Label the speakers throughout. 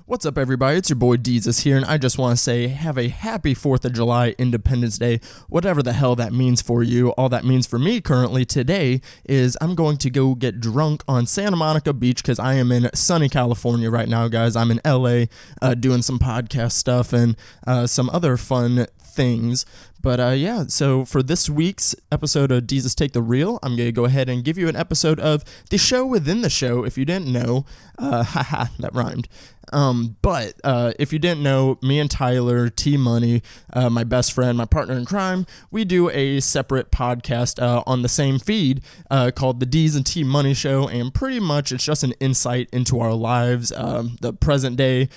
Speaker 1: What's up, everybody? It's your boy Deez here, and I just want to say have a happy 4th of July Independence Day, whatever the hell that means for you. All that means for me currently today is I'm going to go get drunk on Santa Monica Beach because I am in sunny California right now, guys. I'm in LA doing some podcast stuff and some other fun things. But yeah, so for this week's episode of Deez Take the Real, I'm going to go ahead and give you an episode of the show within the show. If you didn't know, haha, that rhymed. But if you didn't know, me and Tyler, T-Money, my best friend, my partner in crime, we do a separate podcast on the same feed called the Deez and T-Money Show, and pretty much it's just an insight into our lives, the present day,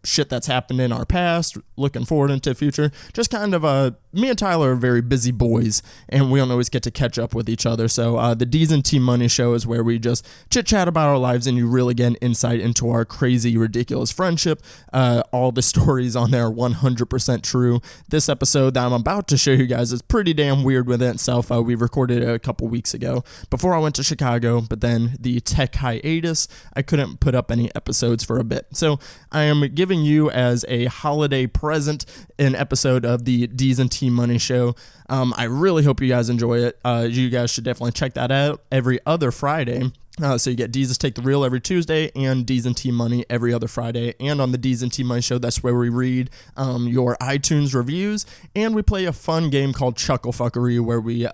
Speaker 1: shit that's happened in our past, looking forward into the future. Just kind of me and Tyler are very busy boys, and we don't always get to catch up with each other. So the Deez and T-Money Show is where we just chit-chat about our lives, and you really get an insight into our crazy, ridiculous friendship. All the stories on there are 100% true. This episode that I'm about to show you guys is pretty damn weird within itself. We recorded it a couple weeks ago before I went to Chicago, but then the tech hiatus, I couldn't put up any episodes for a bit. So I am giving you as a holiday present an episode of the Deez and T-Money Show. I really hope you guys enjoy it. You guys should definitely check that out every other Friday. So you get Deez Take the Real every Tuesday and Deez and T-Money every other Friday. And on the Deez and T-Money Show, that's where we read your iTunes reviews. And we play a fun game called Chucklefuckery where we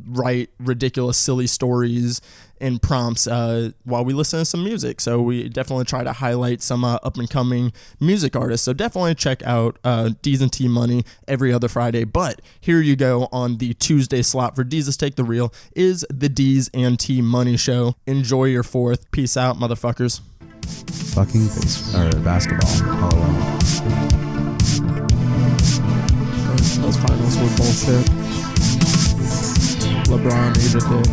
Speaker 1: write ridiculous, silly stories and prompts while we listen to some music. So we definitely try to highlight some up-and-coming music artists. So definitely check out Deez and T-Money every other Friday. But here you go on the Tuesday slot for Deez Take the Real is the Deez and T-Money Show. Enjoy your 4th. Peace out, motherfuckers.
Speaker 2: Fucking basketball. Hello.
Speaker 1: Those finals were bullshit. LeBron ate a dick.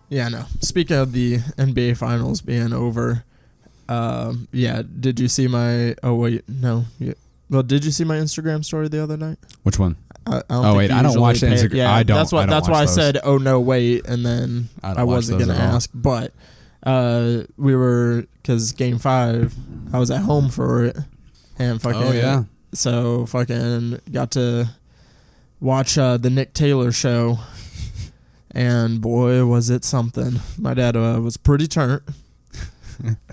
Speaker 1: Yeah, no. Speaking of the NBA Finals being over, did you see my... Oh, wait, no. Yeah. Well, did you see my Instagram story the other night?
Speaker 2: Which one?
Speaker 1: I don't
Speaker 2: watch the Instagram.
Speaker 1: Yeah,
Speaker 2: I don't.
Speaker 1: That's why I said, oh, no, wait, and then I wasn't going to ask. But we were... Because Game 5, I was at home for it. And fucking...
Speaker 2: Oh, yeah.
Speaker 1: So fucking got to watch the Nick Taylor show. And boy, was it something. My dad was pretty turnt.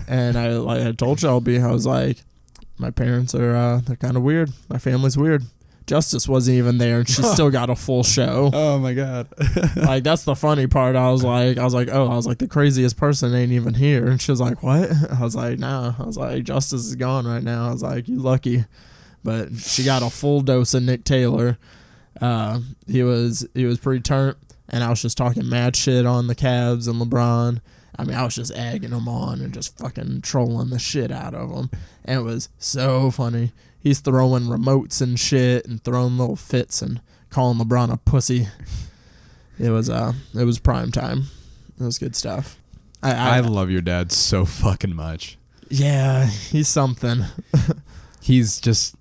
Speaker 1: And I told Shelby, I was like, my parents are they're kind of weird. My family's weird. Justice wasn't even there, and she still got a full show.
Speaker 2: Oh my god!
Speaker 1: Like, that's the funny part. I was like, the craziest person ain't even here. And she was like, what? I was like, nah. I was like, Justice is gone right now. I was like, you lucky. But she got a full dose of Nick Taylor. He was pretty turnt. And I was just talking mad shit on the Cavs and LeBron. I mean, I was just egging them on and just fucking trolling the shit out of them. And it was so funny. He's throwing remotes and shit and throwing little fits and calling LeBron a pussy. It was prime time. It was good stuff.
Speaker 2: I love your dad so fucking much.
Speaker 1: Yeah, he's something.
Speaker 2: He's just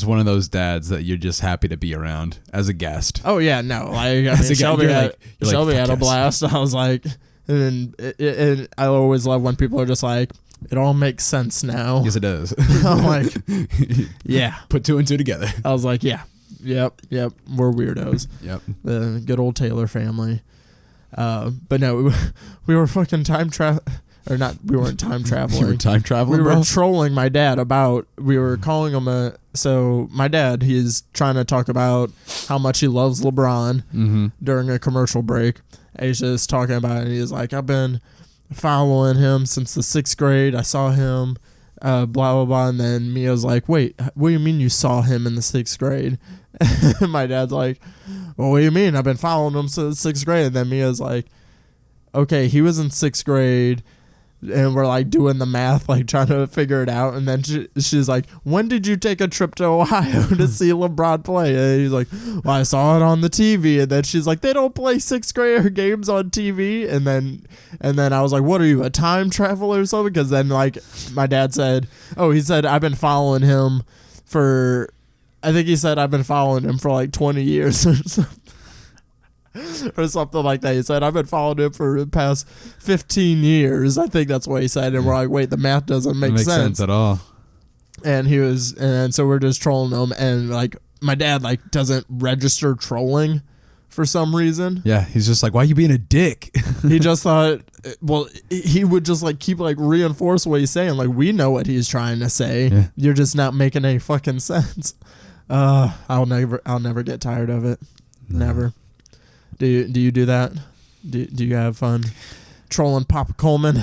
Speaker 2: one of those dads that you're just happy to be around as a guest.
Speaker 1: Oh yeah, no, Shelby had a blast. I was like, and I always love when people are just like, it all makes sense now.
Speaker 2: Yes, it does.
Speaker 1: I'm like, yeah,
Speaker 2: put 2 and 2 together.
Speaker 1: I was like, yeah, yep, we're weirdos.
Speaker 2: Yep,
Speaker 1: the good old Taylor family. But no, we were fucking time travel. Or not, we weren't time traveling.
Speaker 2: You were time traveling,
Speaker 1: We
Speaker 2: bro?
Speaker 1: were trolling my dad we were calling him so my dad, he's trying to talk about how much he loves LeBron during a commercial break. And he's just talking about it, and he's like, I've been following him since the 6th grade. I saw him, blah, blah, blah. And then Mia's like, wait, what do you mean you saw him in the 6th grade? And my dad's like, well, what do you mean? I've been following him since the 6th grade. And then Mia's like, okay, he was in 6th grade. and we're like doing the math, like trying to figure it out. And then she's like, when did you take a trip to Ohio to see LeBron play? And he's like, well, I saw it on the TV. And then she's like, they don't play sixth grader games on TV. And then I was like, what are you, a time traveler or something? Because then like my dad said, he said, I've been following him for, I think he said I've been following him for like 20 years or something. Or something like that. He said, I've been following him for the past 15 years. I think that's what he said. And we're like, wait, the math doesn't make sense
Speaker 2: at all.
Speaker 1: And so we're just trolling him. And like, my dad like doesn't register trolling for some reason.
Speaker 2: Yeah. He's just like, why are you being a dick?
Speaker 1: He just thought, well, he would just like keep like reinforce what he's saying. Like, we know what he's trying to say. Yeah. You're just not making any fucking sense. I'll never get tired of it. No. Never. Do you do that? Do you have fun trolling Papa Coleman?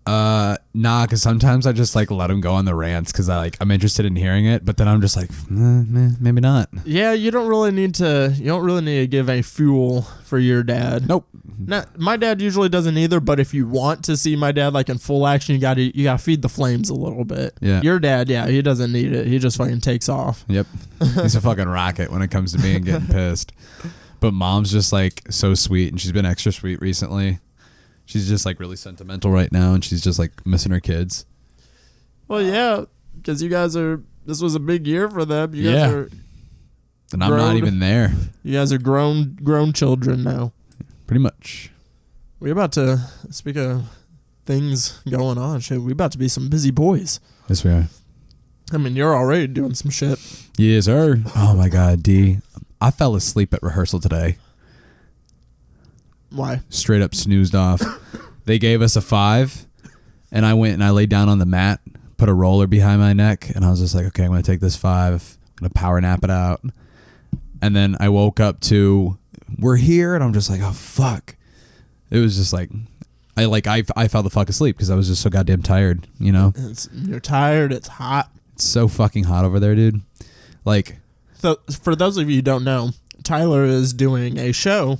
Speaker 2: Nah, because sometimes I just like let him go on the rants because I'm interested in hearing it, but then I'm just like, maybe not. Yeah,
Speaker 1: you don't really need to give any fuel for your dad.
Speaker 2: Nope.
Speaker 1: My dad usually doesn't either, but if you want to see my dad like in full action, you gotta feed the flames a little bit.
Speaker 2: Yeah.
Speaker 1: Your dad, he doesn't need it. He just fucking takes off.
Speaker 2: Yep. He's a fucking rocket when it comes to being getting pissed. But mom's just like so sweet, and she's been extra sweet recently. She's just like really sentimental right now, and she's just like missing her kids.
Speaker 1: Well, yeah, because this was a big year for them. You guys are
Speaker 2: and I'm not even there.
Speaker 1: You guys are grown children now.
Speaker 2: Pretty much.
Speaker 1: We're about to, speak of things going on, shit, we're about to be some busy boys.
Speaker 2: Yes, we are.
Speaker 1: I mean, you're already doing some shit.
Speaker 2: Yes, sir. Oh my God, D. I fell asleep at rehearsal today.
Speaker 1: Why?
Speaker 2: Straight up snoozed off. They gave us a 5, and I went and I laid down on the mat, put a roller behind my neck, and I was just like, okay, I'm going to take this 5. I'm going to power nap it out. And then I woke up to, we're here, and I'm just like, oh, fuck. It was just like, I fell the fuck asleep because I was just so goddamn tired, you know?
Speaker 1: You're tired. It's hot.
Speaker 2: It's so fucking hot over there, dude. Like...
Speaker 1: So, for those of you who don't know, Tyler is doing a show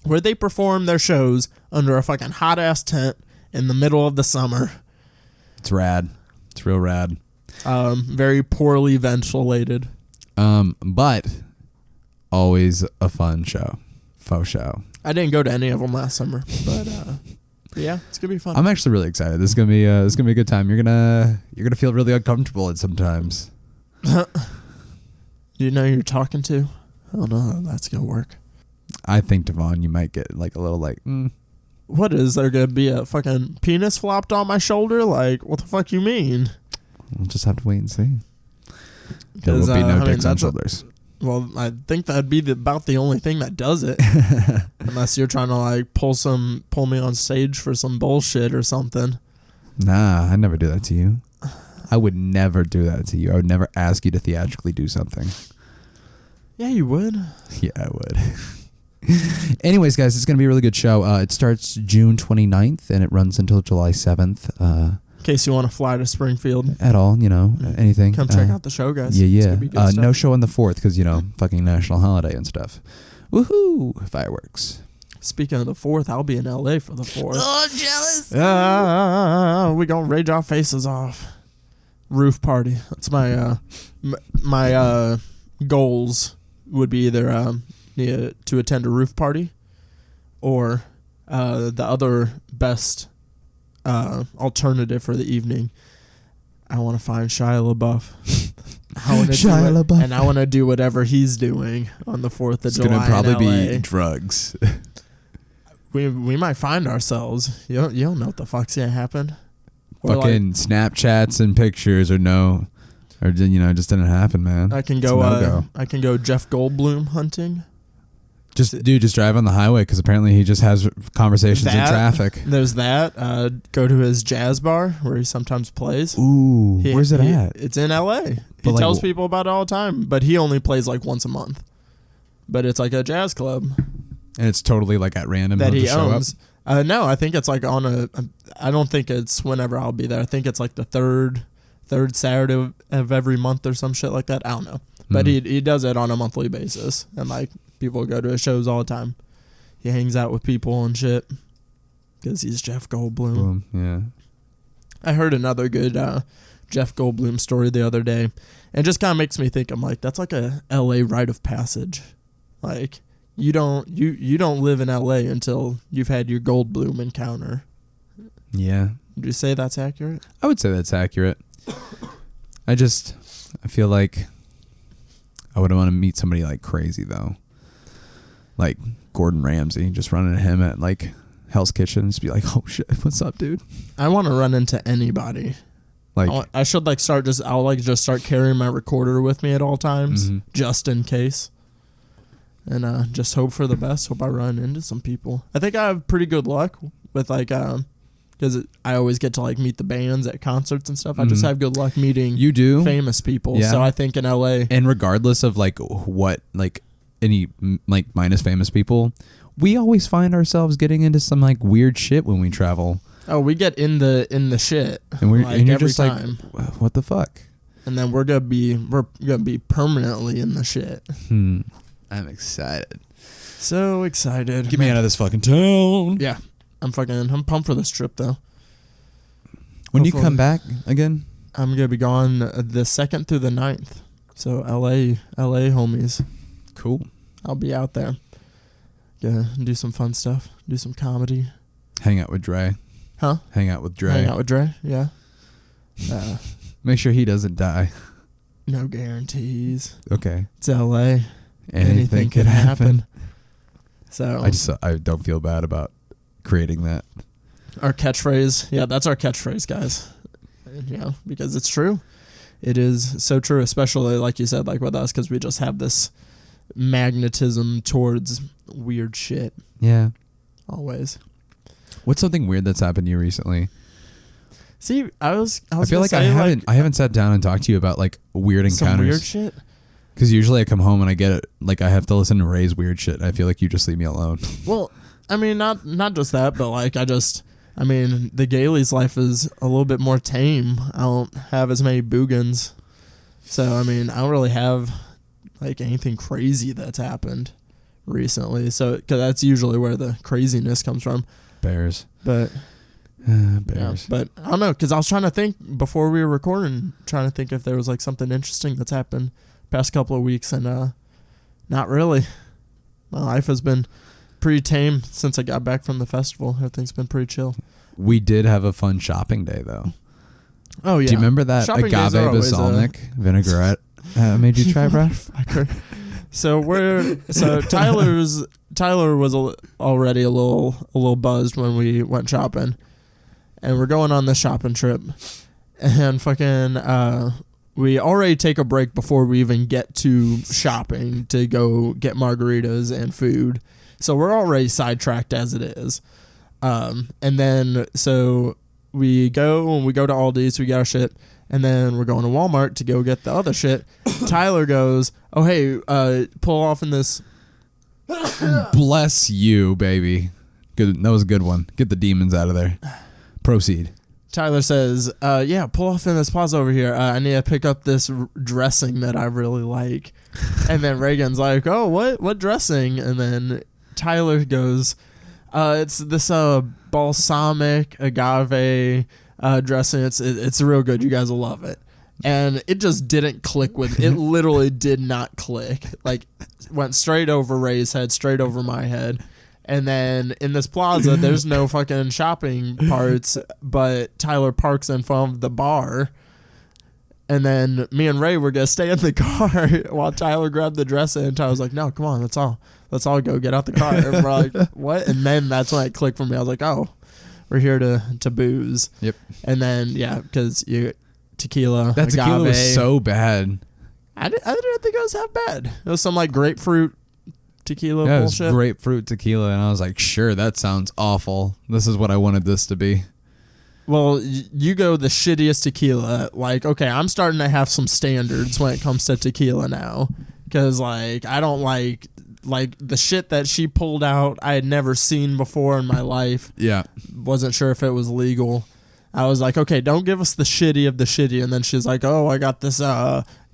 Speaker 1: where they perform their shows under a fucking hot-ass tent in the middle of the summer.
Speaker 2: It's rad. It's real rad.
Speaker 1: Very poorly ventilated.
Speaker 2: But always a fun show. Faux show.
Speaker 1: I didn't go to any of them last summer, but yeah, it's gonna be fun.
Speaker 2: I'm actually really excited. This is gonna be a good time. You're gonna feel really uncomfortable at sometimes.
Speaker 1: Do you know who you're talking to? Oh no, that's gonna work.
Speaker 2: I think, Devon, you might get like a little like,
Speaker 1: What is there gonna be a fucking penis flopped on my shoulder? Like, what the fuck you mean?
Speaker 2: We'll just have to wait and see. There will be no dicks on shoulders.
Speaker 1: Well, I think that'd be about the only thing that does it. Unless you're trying to like pull me on stage for some bullshit or something.
Speaker 2: Nah, I'd never do that to you. I would never do that to you. I would never ask you to theatrically do something.
Speaker 1: Yeah, you would.
Speaker 2: Yeah, I would. Anyways, guys, it's going to be a really good show. It starts June 29th, and it runs until July 7th.
Speaker 1: In case you want to fly to Springfield.
Speaker 2: At all, anything.
Speaker 1: Come check out the show, guys.
Speaker 2: Yeah. No show on the 4th because, fucking national holiday and stuff. Woohoo! Fireworks.
Speaker 1: Speaking of the 4th, I'll be in LA for the 4th.
Speaker 2: Oh, jealous.
Speaker 1: We going to rage our faces off. Roof party. That's my goals would be either to attend a roof party or the other best alternative for the evening. I want to find Shia LaBeouf.
Speaker 2: Shia LaBeouf.
Speaker 1: And I want to do whatever he's doing on the 4th of July.
Speaker 2: It's going to probably
Speaker 1: be
Speaker 2: drugs.
Speaker 1: We might find ourselves. You don't know what the fuck's going to happen.
Speaker 2: Fucking Snapchats and pictures just didn't happen, man.
Speaker 1: I can go Jeff Goldblum hunting.
Speaker 2: Just drive on the highway because apparently he just has conversations in traffic.
Speaker 1: There's that. Go to his jazz bar where he sometimes plays.
Speaker 2: Ooh, where's it at?
Speaker 1: It's in LA. He tells people about it all the time, but he only plays like once a month. But it's like a jazz club.
Speaker 2: And it's totally like at random
Speaker 1: that he owns. No, I think it's like I don't think it's whenever I'll be there. I think it's like the third Saturday of every month or some shit like that. I don't know. But he does it on a monthly basis. And like people go to his shows all the time. He hangs out with people and shit. because he's Jeff Goldblum.
Speaker 2: Boom. Yeah.
Speaker 1: I heard another good Jeff Goldblum story the other day, and it just kind of makes me think. I'm like, that's like a LA rite of passage. Like you don't live in LA until you've had your Goldblum encounter.
Speaker 2: Yeah.
Speaker 1: Would you say that's accurate?
Speaker 2: I would say that's accurate. I feel like I would want to meet somebody like crazy though. Like Gordon Ramsay, just running into him at like Hell's Kitchen, just be like, "Oh shit, what's up, dude?"
Speaker 1: I want to run into anybody.
Speaker 2: Like
Speaker 1: I should like start start carrying my recorder with me at all times, just in case. And just hope for the best. Hope I run into some people. I think I have pretty good luck with like because I always get to like meet the bands at concerts and stuff. I just have good luck meeting
Speaker 2: you do
Speaker 1: famous people.
Speaker 2: Yeah.
Speaker 1: So I think in LA,
Speaker 2: and regardless of like what like any like minus famous people, we always find ourselves getting into some like weird shit when we travel.
Speaker 1: Oh, we get in the shit,
Speaker 2: and we're
Speaker 1: like,
Speaker 2: and you're
Speaker 1: every
Speaker 2: just
Speaker 1: time.
Speaker 2: like, what the fuck?
Speaker 1: And then we're gonna be permanently in the shit.
Speaker 2: I'm excited.
Speaker 1: So excited.
Speaker 2: Get me out of this fucking town.
Speaker 1: Yeah, I'm pumped for this trip though.
Speaker 2: When do you come back again?
Speaker 1: I'm gonna be gone the 2nd through the 9th. So LA homies.
Speaker 2: Cool.
Speaker 1: I'll be out there. Gonna do some fun stuff. Do some comedy.
Speaker 2: Hang out with Dre.
Speaker 1: Huh?
Speaker 2: Hang out with Dre.
Speaker 1: Hang out with Dre. Yeah.
Speaker 2: Make sure he doesn't die.
Speaker 1: No guarantees.
Speaker 2: Okay.
Speaker 1: It's LA.
Speaker 2: Anything could happen.
Speaker 1: So
Speaker 2: I don't feel bad about creating that.
Speaker 1: Our catchphrase. Yeah, that's our catchphrase, guys. Yeah, because it's true. It is so true, especially like you said, like with us, because we just have this magnetism towards weird shit.
Speaker 2: Yeah.
Speaker 1: Always.
Speaker 2: What's something weird that's happened to you recently?
Speaker 1: See, I
Speaker 2: feel like I haven't sat down and talked to you about like weird encounters.
Speaker 1: Some weird shit.
Speaker 2: Because usually I come home and I get it, like I have to listen to Ray's weird shit. I feel like you just leave me alone.
Speaker 1: Well, I mean, not just that, but like I mean, the Gailey's life is a little bit more tame. I don't have as many boogans. So, I mean, I don't really have like anything crazy that's happened recently. So, because that's usually where the craziness comes from.
Speaker 2: Bears.
Speaker 1: But,
Speaker 2: Bears.
Speaker 1: yeah, but I don't know, because I was trying to think before we were recording, trying to think if there was like something interesting that's happened past couple of weeks, and not really. My life has been pretty tame since I got back from the festival. Everything's been pretty chill.
Speaker 2: We did have a fun shopping day though.
Speaker 1: Oh yeah.
Speaker 2: Do you remember that
Speaker 1: shopping
Speaker 2: agave balsamic vinaigrette made you try, bro?
Speaker 1: So Tyler was already a little buzzed when we went shopping, and we're going on this shopping trip, and fucking we already take a break before we even get to shopping to go get margaritas and food. So we're already sidetracked as it is. And then so we go to Aldi's, we get our shit, and then we're going to Walmart to go get the other shit. Tyler goes, "Oh hey, pull off in this."
Speaker 2: Bless you, baby. Good. That was a good one. Get the demons out of there. Proceed.
Speaker 1: Tyler says, yeah, pull off in this plaza over here. I need to pick up this dressing that I really like. And then Reagan's like, oh, what dressing? And then Tyler goes, it's this balsamic agave dressing. It's real good. You guys will love it. And it just didn't click with it. Literally did not click. Like, went straight over Ray's head, straight over my head. And then in this plaza, there's no fucking shopping parts, but Tyler parks in front of the bar. And then me and Ray were going to stay in the car while Tyler grabbed the dress, and Tyler's like, no, come on, let's all go get out the car. And we're like, what? And then that's when it clicked for me. I was like, oh, we're here to booze. Yep. And then, yeah, because tequila,
Speaker 2: that
Speaker 1: agave.
Speaker 2: Tequila was so bad.
Speaker 1: I didn't think it was that bad. It was some like grapefruit tequila bullshit.
Speaker 2: It was grapefruit tequila, and I was like, sure, that sounds awful. This is what I wanted this to be.
Speaker 1: Well, you go the shittiest tequila. Like, okay, I'm starting to have some standards when it comes to tequila now, because like I don't like the shit that she pulled out. I had never seen before in my life.
Speaker 2: Yeah,
Speaker 1: wasn't sure if it was legal. I was like, okay, don't give us the shitty of the shitty. And then she's like, oh, I got this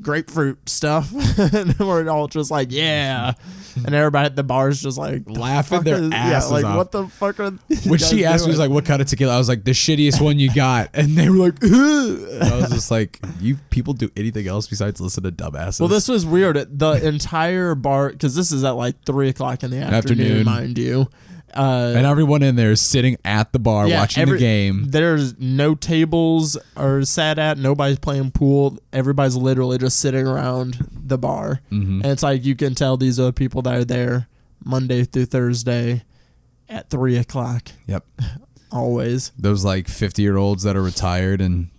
Speaker 1: grapefruit stuff. And we're all just like, yeah. And everybody at the bar is just like
Speaker 2: laughing their asses
Speaker 1: like,
Speaker 2: off.
Speaker 1: What the fuck are
Speaker 2: When she asked me, was like, what kind of tequila? I was like, the shittiest one you got. And they were like, ugh. And I was just like, you people do anything else besides listen to dumbasses?
Speaker 1: Well, this was weird. The entire bar, because this is at like 3 o'clock in the afternoon, mind you.
Speaker 2: And everyone in there is sitting at the bar watching the game.
Speaker 1: There's no tables are sat at. Nobody's playing pool. Everybody's literally just sitting around the bar.
Speaker 2: Mm-hmm.
Speaker 1: And it's like you can tell these are people that are there Monday through Thursday at 3 o'clock.
Speaker 2: Yep.
Speaker 1: Always.
Speaker 2: Those like 50-year-olds that are retired and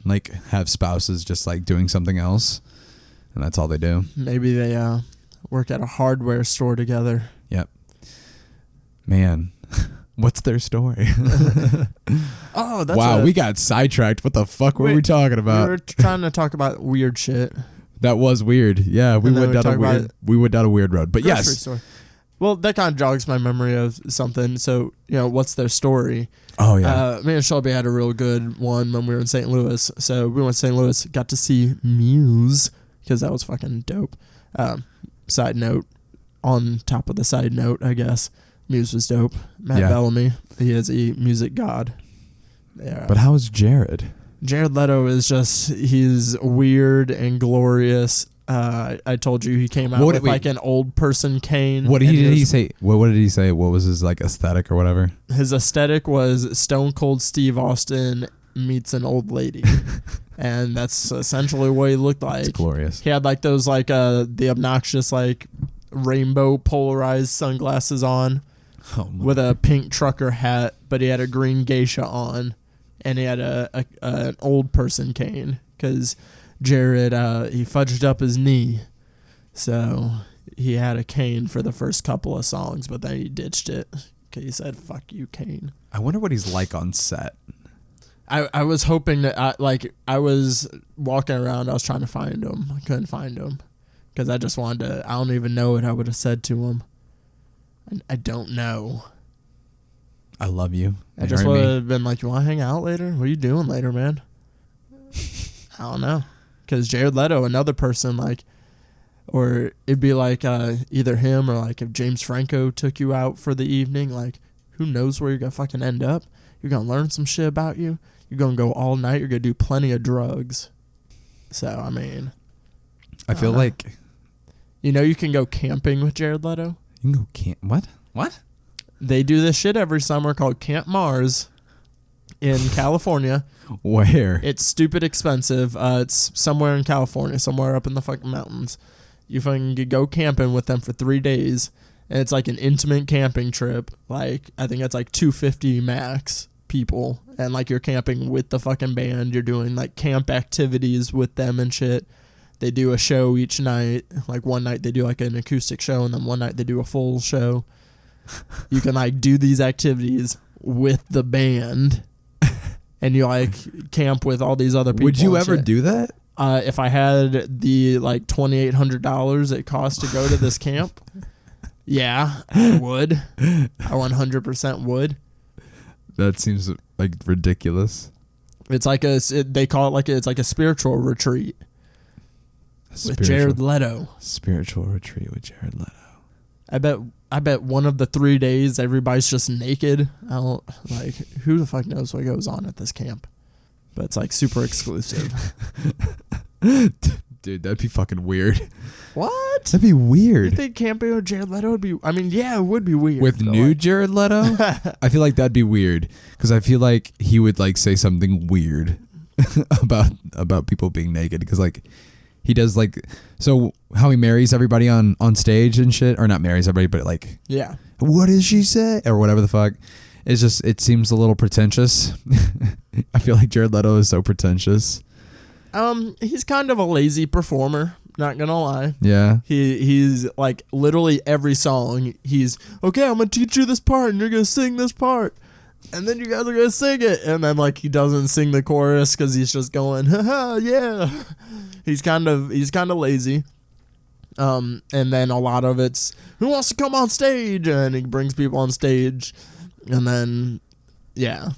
Speaker 2: like have spouses just like doing something else. And that's all they do.
Speaker 1: Maybe they work at a hardware store together.
Speaker 2: Yep. Man, what's their story?
Speaker 1: Oh, that's
Speaker 2: wow. We got sidetracked. What the fuck were we talking about?
Speaker 1: We were trying to talk about weird shit.
Speaker 2: That was weird. Yeah, we went down a weird road. But yes.
Speaker 1: Store. Well, that kind of jogs my memory of something. So, what's their story?
Speaker 2: Oh, yeah.
Speaker 1: Me and Shelby had a real good one when we were in St. Louis. So we went to St. Louis, got to see Muse because that was fucking dope. Side note, on top of the side note, I guess. Muse was dope. Matt Bellamy, he is a music god. Yeah.
Speaker 2: But how is Jared?
Speaker 1: Jared Leto is he's weird and glorious. I told you he came out with like an old person cane.
Speaker 2: What did he say? What did he say? What was his like aesthetic or whatever?
Speaker 1: His aesthetic was Stone Cold Steve Austin meets an old lady. And that's essentially what he looked like.
Speaker 2: It's glorious.
Speaker 1: He had like those like the obnoxious like rainbow polarized sunglasses on. With a pink trucker hat, but he had a green geisha on, and he had an old person cane because Jared he fudged up his knee, so he had a cane for the first couple of songs, but then he ditched it because he said "fuck you, cane." I
Speaker 2: wonder what he's like on set.
Speaker 1: I was hoping that I was walking around, I was trying to find him, I couldn't find him because I just wanted to. I don't even know what I would have said to him. I don't know.
Speaker 2: I love you.
Speaker 1: I just would have been like, you want to hang out later? What are you doing later, man? I don't know. Because Jared Leto, another person, like, or it'd be like either him or like if James Franco took you out for the evening, like, who knows where you're going to fucking end up? You're going to learn some shit about you. You're going to go all night. You're going to do plenty of drugs. So, I mean.
Speaker 2: I feel like.
Speaker 1: You can go camping with Jared Leto.
Speaker 2: You can go camp. What? What?
Speaker 1: They do this shit every summer called Camp Mars in California.
Speaker 2: Where?
Speaker 1: It's stupid expensive. It's somewhere in California, somewhere up in the fucking mountains. You fucking go camping with them for 3 days, and it's like an intimate camping trip. Like, I think it's like $250 max people, and like you're camping with the fucking band. You're doing like camp activities with them and shit. They do a show each night. Like one night they do like an acoustic show, and then one night they do a full show. You can like do these activities with the band, and you like camp with all these other people.
Speaker 2: Would you ever do that?
Speaker 1: If I had the like $2,800 it costs to go to this camp, yeah, I would. I 100% would.
Speaker 2: That seems like ridiculous.
Speaker 1: It's like they call it like it's like a spiritual retreat. With Jared Leto.
Speaker 2: Spiritual retreat with Jared Leto.
Speaker 1: I bet one of the 3 days everybody's just naked. I don't like who the fuck knows what goes on at this camp. But it's like super exclusive.
Speaker 2: Dude, that'd be fucking weird.
Speaker 1: What?
Speaker 2: That'd be weird.
Speaker 1: You think camping with Jared Leto would be? I mean, yeah, it would be weird.
Speaker 2: With new Jared Leto? I feel like that'd be weird because I feel like he would like say something weird about people being naked because like he does like so how he marries everybody on stage and shit, or not marries everybody, but like
Speaker 1: yeah.
Speaker 2: What did she say or whatever the fuck? It's just it seems a little pretentious. I feel like Jared Leto is so pretentious.
Speaker 1: He's kind of a lazy performer, not gonna lie.
Speaker 2: Yeah.
Speaker 1: He's like literally every song he's okay, I'm gonna teach you this part and you're gonna sing this part. And then you guys are gonna sing it. And then like he doesn't sing the chorus because he's just going, haha, yeah. He's kind of lazy. And then a lot of it's who wants to come on stage, and he brings people on stage, and then yeah.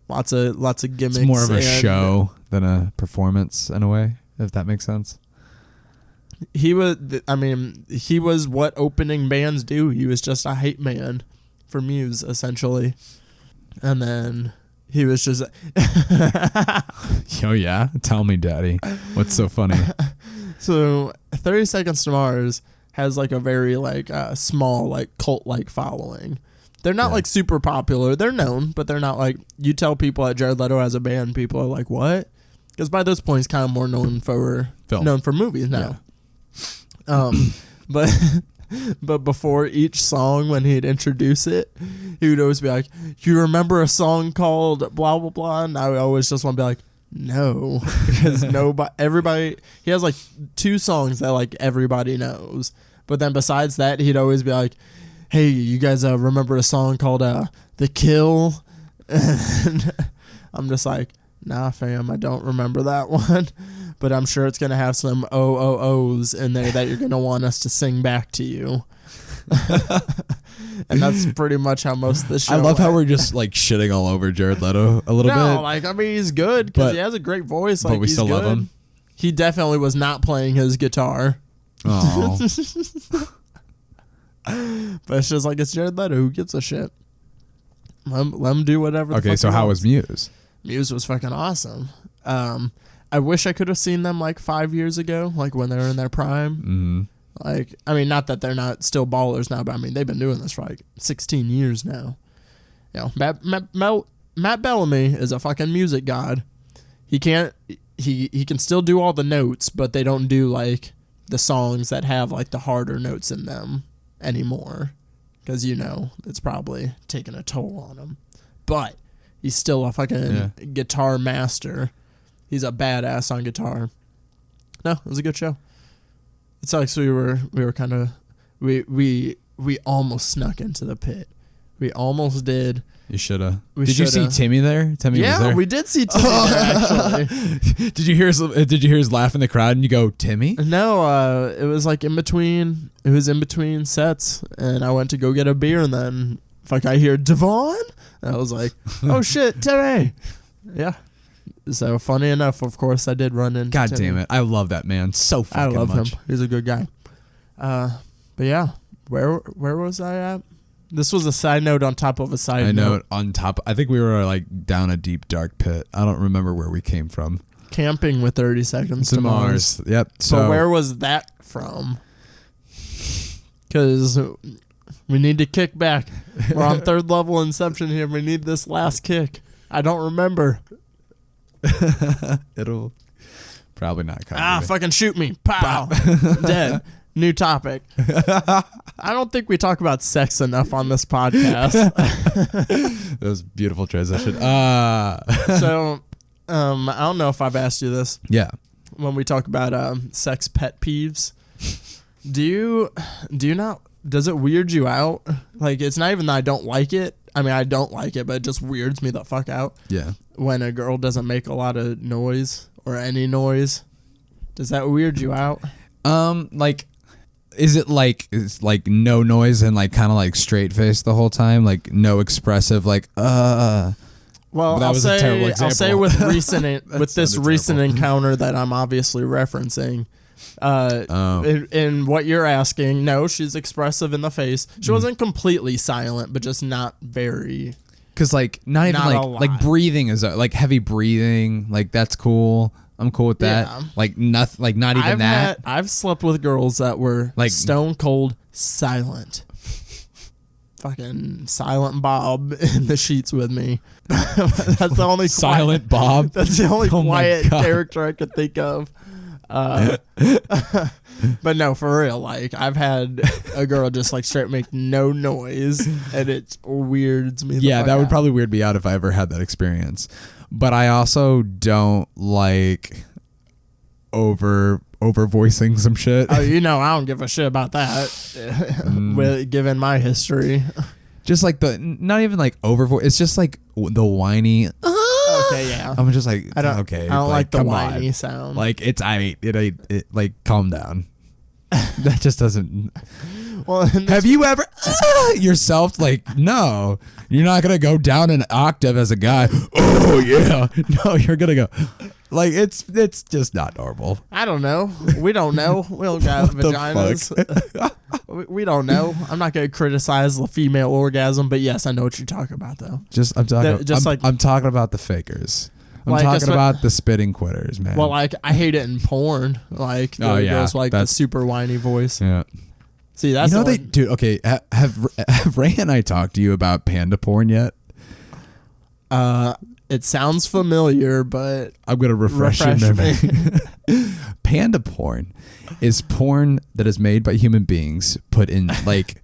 Speaker 1: Lots of gimmicks.
Speaker 2: It's more of a
Speaker 1: and
Speaker 2: show than a performance in a way, if that makes sense.
Speaker 1: He was what opening bands do. He was just a hype man for Muse, essentially. And then he was just...
Speaker 2: Oh, yeah? Tell me, Daddy. What's so funny?
Speaker 1: So 30 Seconds to Mars has like a very like small like cult-like following. They're not like super popular. They're known, but they're not like... You tell people that Jared Leto has a band, people are like, what? Because by this point, he's kind of more known for movies now. Yeah. But before each song, when he'd introduce it, he would always be like, "You remember a song called blah blah blah?" And I would always just want to be like, "No," because everybody. He has like 2 songs that like everybody knows, but then besides that, he'd always be like, "Hey, you guys remember a song called The Kill?" And I'm just like, "Nah, fam, I don't remember that one." But I'm sure it's going to have some OOOs in there that you're going to want us to sing back to you. And that's pretty much how most of the show
Speaker 2: I love how we're just like shitting all over Jared Leto a little bit.
Speaker 1: No, like, I mean, he's good because he has a great voice. Like,
Speaker 2: but we
Speaker 1: he's
Speaker 2: still
Speaker 1: good.
Speaker 2: love him.
Speaker 1: He definitely was not playing his guitar.
Speaker 2: Oh.
Speaker 1: But it's just like, it's Jared Leto. Who gives a shit? Let him do whatever.
Speaker 2: Okay, so how was Muse?
Speaker 1: Muse was fucking awesome. I wish I could have seen them like 5 years ago, like when they were in their prime.
Speaker 2: Mm-hmm.
Speaker 1: Like, I mean, not that they're not still ballers now, but I mean, they've been doing this for like 16 years now. You know, Matt Bellamy is a fucking music god. He can still do all the notes, but they don't do like the songs that have like the harder notes in them anymore, because you know it's probably taking a toll on him. But he's still a fucking guitar master. He's a badass on guitar. No, it was a good show. It's like, so we were kind of we almost snuck into the pit. We almost did.
Speaker 2: You shoulda. Did you see Timmy there? Timmy was there.
Speaker 1: Yeah, we did see Timmy there, actually.
Speaker 2: Did you hear his laugh in the crowd and you go, Timmy?
Speaker 1: No, it was like in between. It was in between sets, and I went to go get a beer, and then I hear Devon. And I was like, oh shit, Timmy. Yeah. So funny enough, of course, I did run into
Speaker 2: God
Speaker 1: Timmy.
Speaker 2: damn it. I love that man so fucking much.
Speaker 1: I love him. He's a good guy. But yeah, where was I at? This was a side note on top of a side note.
Speaker 2: On top. I think we were like down a deep, dark pit. I don't remember where we came from.
Speaker 1: Camping with 30 Seconds to Mars.
Speaker 2: Yep.
Speaker 1: So where was that from? Because we need to kick back. We're on 3rd level Inception here. We need this last kick. I don't remember.
Speaker 2: It'll probably not come.
Speaker 1: Fucking shoot me. Pow. Dead. New topic. I don't think we talk about sex enough on this podcast.
Speaker 2: That was a beautiful transition.
Speaker 1: So, I don't know if I've asked you this.
Speaker 2: Yeah.
Speaker 1: When we talk about sex pet peeves, do you not? Does it weird you out? Like, it's not even that I don't like it. I mean, I don't like it, but it just weirds me the fuck out.
Speaker 2: Yeah.
Speaker 1: When a girl doesn't make a lot of noise or any noise, does that weird you out?
Speaker 2: Like, is it like no noise and like kind of like straight face the whole time, like no expressive, like
Speaker 1: Well, I'll say with this recent encounter that I'm obviously referencing. In what you're asking, no, she's expressive in the face. She wasn't completely silent, but just not very.
Speaker 2: Because like not even like breathing is like heavy breathing, like that's cool. I'm cool with that. Yeah. Like nothing, like not even that.
Speaker 1: I've slept with girls that were like stone cold silent. Fucking Silent Bob in the sheets with me. That's the only
Speaker 2: Silent Bob.
Speaker 1: That's the only quiet character I could think of. But no, for real, like I've had a girl just like straight make no noise, and it weirds me.
Speaker 2: Yeah, that would probably weird me out if I ever had that experience. But I also don't like over voicing some shit.
Speaker 1: Oh, you know, I don't give a shit about that. Given my history,
Speaker 2: just like not even like over voice. It's just like the whiny.
Speaker 1: Okay, yeah.
Speaker 2: I'm just like,
Speaker 1: I don't like the whiny
Speaker 2: on.
Speaker 1: sound.
Speaker 2: Like it like calm down. That just doesn't.
Speaker 1: Well,
Speaker 2: have you ever yourself? Like, no, you're not gonna go down an octave as a guy. Oh yeah, no, you're gonna go. Like it's just not normal.
Speaker 1: I don't know. We don't know. We don't got vaginas. We don't know. I'm not gonna criticize the female orgasm, but yes, I know what you're talking about though.
Speaker 2: I'm talking about the fakers. I'm
Speaker 1: like
Speaker 2: talking about the spitting quitters, man.
Speaker 1: Well, like I hate it in porn. Like the girls like the super whiny voice.
Speaker 2: Yeah.
Speaker 1: See, that's
Speaker 2: dude. Okay, have Ray and I talked to you about panda porn yet?
Speaker 1: It sounds familiar, but
Speaker 2: I'm gonna refresh your memory. Panda porn is porn that is made by human beings, put in like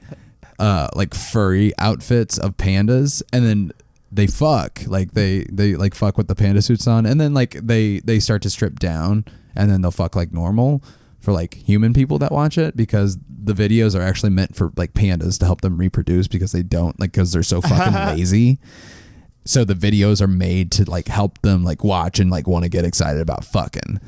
Speaker 2: furry outfits of pandas, and then they fuck. Like they like fuck with the panda suits on, and then like they start to strip down, and then they'll fuck like normal for like human people that watch it, because the videos are actually meant for like pandas to help them reproduce, because because they're so fucking lazy. So the videos are made to like help them like watch and like want to get excited about fucking.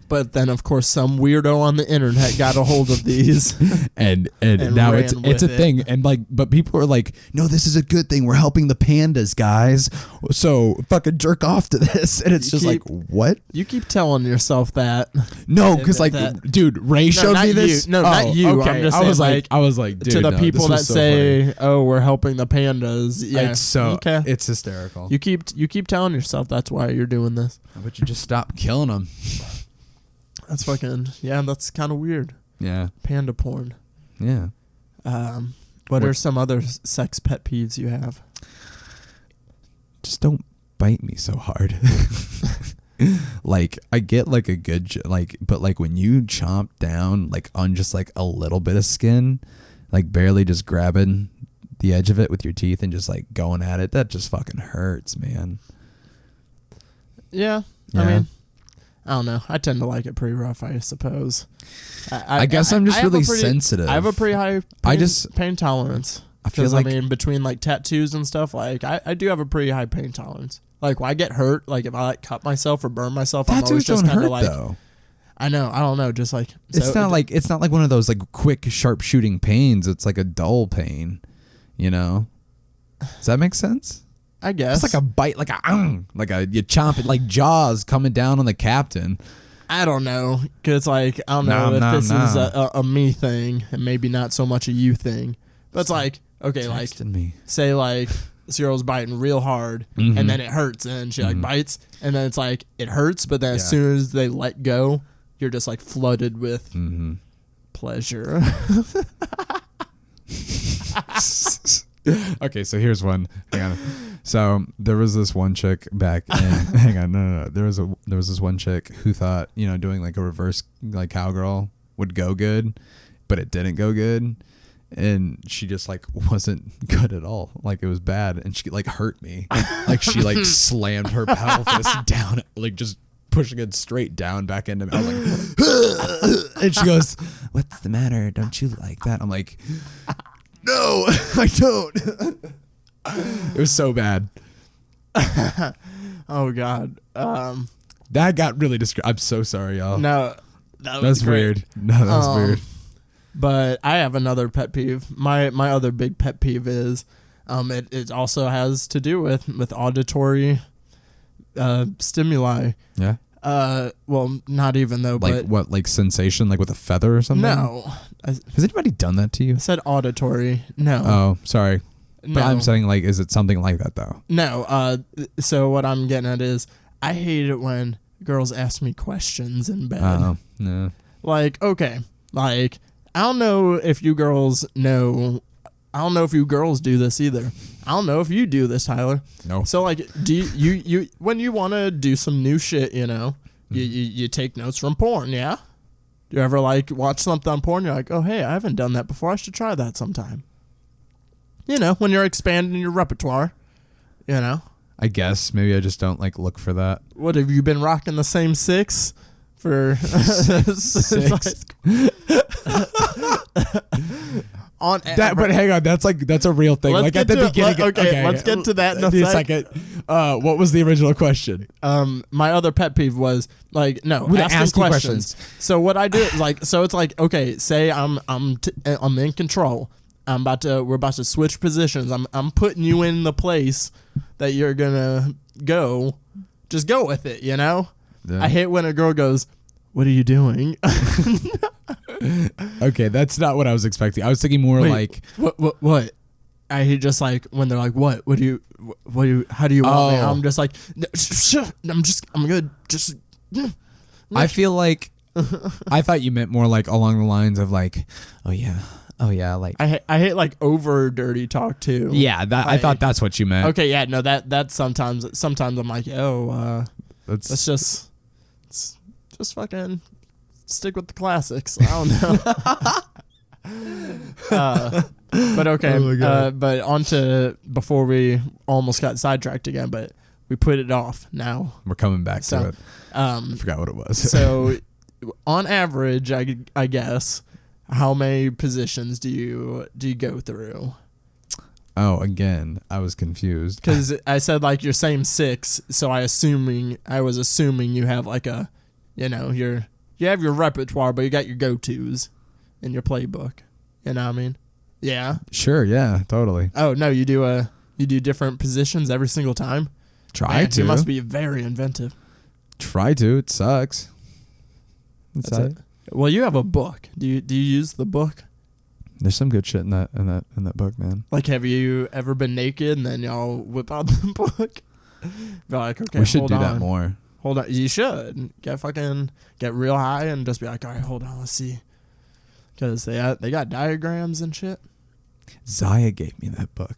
Speaker 1: But then of course some weirdo on the internet got a hold of these
Speaker 2: and now it's a thing. And like, but people are like, no, this is a good thing. We're helping the pandas, guys. So fucking jerk off to this. And it's just like, what?
Speaker 1: You keep telling yourself that.
Speaker 2: No, because like, dude, Ray showed me this.
Speaker 1: Not you.
Speaker 2: Okay.
Speaker 1: I'm just saying, I was like, dude, to the people that say, oh, we're helping the pandas. Yeah.
Speaker 2: It's hysterical.
Speaker 1: You keep telling yourself that's why you're doing this.
Speaker 2: But you just stop killing them.
Speaker 1: That's fucking, that's kind of weird.
Speaker 2: Yeah.
Speaker 1: Panda porn.
Speaker 2: Yeah.
Speaker 1: What are some other sex pet peeves you have?
Speaker 2: Just don't bite me so hard. Like, I get like a good, but like when you chomp down like on just like a little bit of skin, like barely just grabbing the edge of it with your teeth and just like going at it, that just fucking hurts, man.
Speaker 1: Yeah. I mean, I don't know. I tend to like it pretty rough, I suppose.
Speaker 2: I guess I'm just really sensitive.
Speaker 1: I have a pretty high pain tolerance.
Speaker 2: I feel like,
Speaker 1: between like tattoos and stuff, like I do have a pretty high pain tolerance. Like when I get hurt, like if I like cut myself or burn myself, I'm always just kind of like. Though. I know. I don't know. Just like
Speaker 2: it's not like one of those like quick, sharp shooting pains. It's like a dull pain. You know. Does that make sense?
Speaker 1: I guess
Speaker 2: it's like a bite, you chomp it, like Jaws coming down on the captain.
Speaker 1: I don't know, cause like I don't know if this is a me thing and maybe not so much a you thing, but it's like okay, like say like this girl's biting real hard and then it hurts and she like bites and then it's like it hurts, but then as soon as they let go, you're just like flooded with pleasure.
Speaker 2: Okay, so here's one. Hang on. So there was this one chick back in hang on, no. There was this one chick who thought, doing like a reverse like cowgirl would go good, but it didn't go good. And she just like wasn't good at all. Like it was bad. And she like hurt me. Like she like slammed her pelvis down, like just pushing it straight down back into me. I was like, and she goes, "What's the matter? Don't you like that?" I'm like, no, I don't. It was so bad.
Speaker 1: Oh God.
Speaker 2: That got really I'm so sorry, y'all.
Speaker 1: No, that's
Speaker 2: weird. No, that was weird.
Speaker 1: But I have another pet peeve. My other big pet peeve is, it also has to do with auditory, stimuli.
Speaker 2: Yeah.
Speaker 1: Well, not even though.
Speaker 2: Like
Speaker 1: but
Speaker 2: what? Like sensation? Like with a feather or something?
Speaker 1: No.
Speaker 2: Has anybody done that to you?
Speaker 1: I said auditory. No.
Speaker 2: Oh, sorry.
Speaker 1: No.
Speaker 2: But I'm saying, like, is it something like that though?
Speaker 1: No. So what I'm getting at is, I hate it when girls ask me questions in bed.
Speaker 2: Oh, no.
Speaker 1: Like, okay, like I don't know if you girls know. I don't know if you girls do this either. I don't know if you do this, Tyler.
Speaker 2: No.
Speaker 1: So like, do you when you want to do some new shit, you take notes from porn, yeah? Do you ever like watch something on porn? You're like, oh hey, I haven't done that before. I should try that sometime. When you're expanding your repertoire,
Speaker 2: I guess maybe I just don't like look for that.
Speaker 1: What have you been rocking the same six for?
Speaker 2: Six. But hang on, that's a real thing.
Speaker 1: Let's
Speaker 2: like
Speaker 1: get
Speaker 2: at the
Speaker 1: to it.
Speaker 2: beginning.
Speaker 1: Okay, let's get to that in a
Speaker 2: second. What was the original question?
Speaker 1: My other pet peeve was like, no,
Speaker 2: We're
Speaker 1: asking
Speaker 2: asking
Speaker 1: questions. So what I do is like, so it's like, okay, say I'm in control. We're about to switch positions. I'm putting you in the place that you're gonna go. Just go with it, you know?
Speaker 2: Yeah.
Speaker 1: I hate when a girl goes, "What are you doing?"
Speaker 2: Okay, that's not what I was expecting. I was thinking more like
Speaker 1: what? I hate just like when they're like, "What? How do you want me?" I'm just like, I'm good. Just.
Speaker 2: I feel like I thought you meant more like along the lines of like, oh yeah, like
Speaker 1: I hate like over dirty talk too.
Speaker 2: Yeah, I thought that's what you meant.
Speaker 1: Okay, yeah, no, that's sometimes I'm like, let's just fucking stick with the classics. I don't know. But okay, but on to, before we almost got sidetracked again, but we put it off now.
Speaker 2: We're coming back to it. I forgot what it was.
Speaker 1: So on average, I guess, how many positions do you go through?
Speaker 2: Oh, again, I was confused.
Speaker 1: Because I said like your same 6, so I was assuming you have like a, you have your repertoire, but you got your go-tos in your playbook. You know what I mean? Yeah.
Speaker 2: Sure. Yeah. Totally.
Speaker 1: Oh no, you do different positions every single time.
Speaker 2: Try to.
Speaker 1: You must be very inventive.
Speaker 2: Try to. It sucks.
Speaker 1: That's it. Well, you have a book. Do you use the book?
Speaker 2: There's some good shit in that book, man.
Speaker 1: Like, have you ever been naked and then y'all whip out the book? Be like, okay,
Speaker 2: we should do that more.
Speaker 1: Hold on, you should get real high and just be like, all right, hold on, let's see, because they got diagrams and shit.
Speaker 2: Zaya gave me that book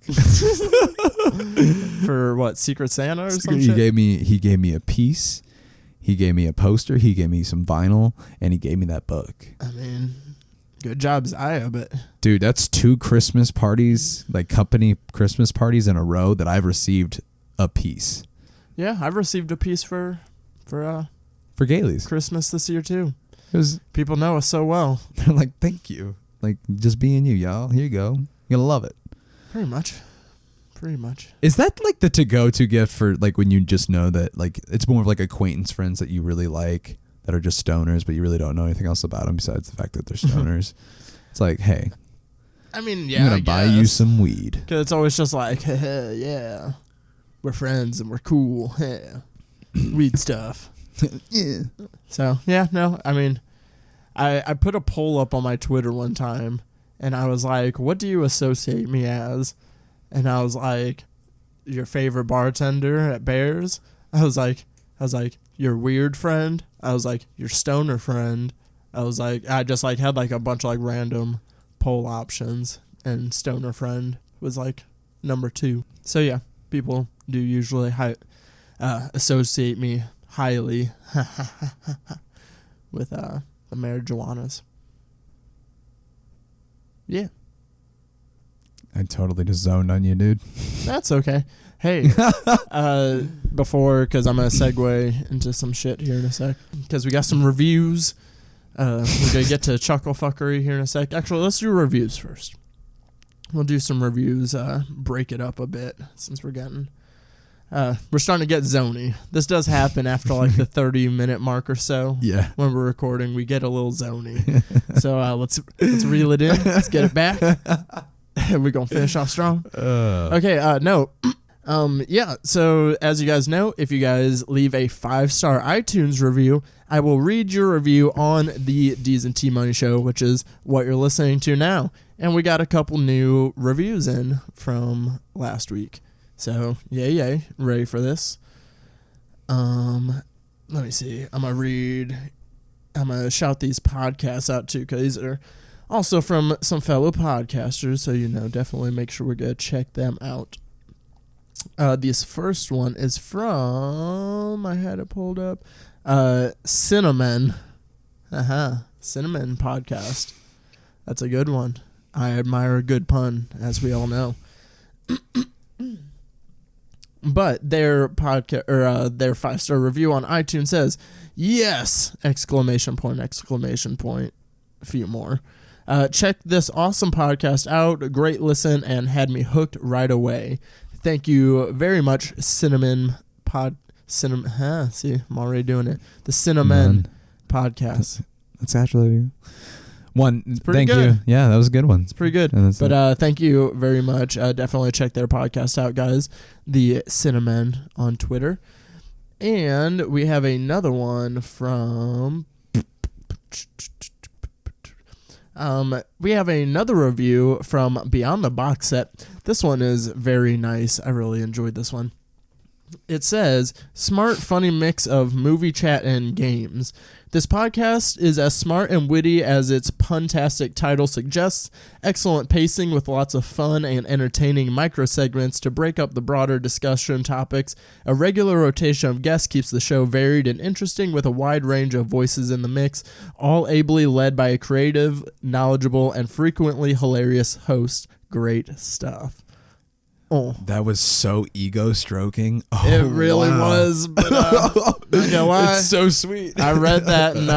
Speaker 1: for what, Secret Santa or something?
Speaker 2: He gave me a piece. He gave me a poster. He gave me some vinyl, and he gave me that book.
Speaker 1: I mean, good job, Zaya. But
Speaker 2: dude, that's 2 Christmas parties, like company Christmas parties in a row that I've received a piece.
Speaker 1: Yeah, I've received a piece for
Speaker 2: Gailey's
Speaker 1: Christmas this year too.
Speaker 2: It was,
Speaker 1: people know us so well.
Speaker 2: They're like, thank you, like just being you, y'all. Here you go. You're gonna love it.
Speaker 1: Pretty much.
Speaker 2: Is that like the to-go-to gift for like when you just know that like it's more of like acquaintance friends that you really like that are just stoners, but you really don't know anything else about them besides the fact that they're stoners? It's like, hey,
Speaker 1: I mean, yeah,
Speaker 2: I'm gonna buy you some weed.
Speaker 1: Because it's always just like, yeah, we're friends and we're cool. Yeah. Weed stuff.
Speaker 2: Yeah.
Speaker 1: So yeah, no, I mean, I put a poll up on my Twitter one time, and I was like, what do you associate me as? And I was like, your favorite bartender at Bears? I was like, your weird friend? I was like, your stoner friend? I was like, I just like had like a bunch of like random poll options, and stoner friend was like number 2. So yeah, people do usually associate me highly with the marijuanas. Yeah.
Speaker 2: I totally just zoned on you, dude.
Speaker 1: That's okay. Hey, because I'm going to segue into some shit here in a sec, because we got some reviews. We're going to get to Chucklefuckery here in a sec. Actually, let's do reviews first. We'll do some reviews, break it up a bit, since we're starting to get zony. This does happen after like the 30-minute mark or so.
Speaker 2: Yeah.
Speaker 1: When we're recording, we get a little zony. So let's reel it in. Let's get it back. We're going to finish off strong. Okay, no. Yeah, so as you guys know, if you guys leave a 5-star iTunes review, I will read your review on the Deez and T-Money show, which is what you're listening to now. And we got a couple new reviews in from last week. So, yay. Ready for this? Let me see. I'm going to shout these podcasts out too, because these are also from some fellow podcasters, so definitely make sure we're going to check them out. This first one is from, I had it pulled up, Cinnamon. Cinnamon podcast. That's a good one. I admire a good pun, as we all know. But their podcast, or their 5-star review on iTunes says, yes! ! A few more. Check this awesome podcast out. Great listen and had me hooked right away. Thank you very much, Cinnamon. See, I'm already doing it. The Cinnamon podcast.
Speaker 2: That's actually one. Thank
Speaker 1: good.
Speaker 2: you. Yeah, that was a good one.
Speaker 1: It's pretty good. But thank you very much. Definitely check their podcast out, guys. The Cinnamon on Twitter. And we have another one from... we have another review from Beyond the Box Set. This one is very nice. I really enjoyed this one. It says, smart, funny mix of movie chat and games. This podcast is as smart and witty as its puntastic title suggests. Excellent pacing with lots of fun and entertaining micro-segments to break up the broader discussion topics. A regular rotation of guests keeps the show varied and interesting with a wide range of voices in the mix, all ably led by a creative, knowledgeable, and frequently hilarious host. Great stuff. Oh.
Speaker 2: That was so ego stroking. Oh,
Speaker 1: it really was, but not gonna lie.
Speaker 2: It's so sweet.
Speaker 1: I read that and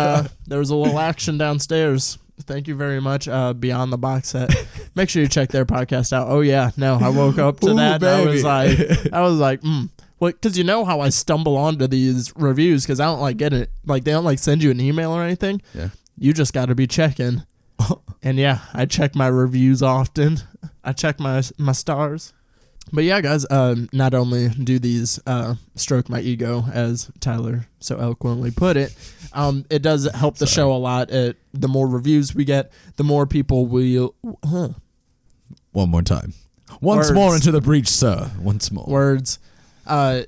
Speaker 1: there was a little action downstairs. Thank you very much, Beyond the Box Set. Make sure you check their podcast out. Oh yeah, no, I woke up to that. And I was like, well, because you know how I stumble onto these reviews because I don't like get it. Like they don't like send you an email or anything.
Speaker 2: Yeah,
Speaker 1: you just got to be checking. And yeah, I check my reviews often. I check my stars. But yeah, guys, not only do these stroke my ego, as Tyler so eloquently put it, it does help the show a lot. The more reviews we get, the more people will...
Speaker 2: One more time. Once more into the breach, sir. Once more.
Speaker 1: Words.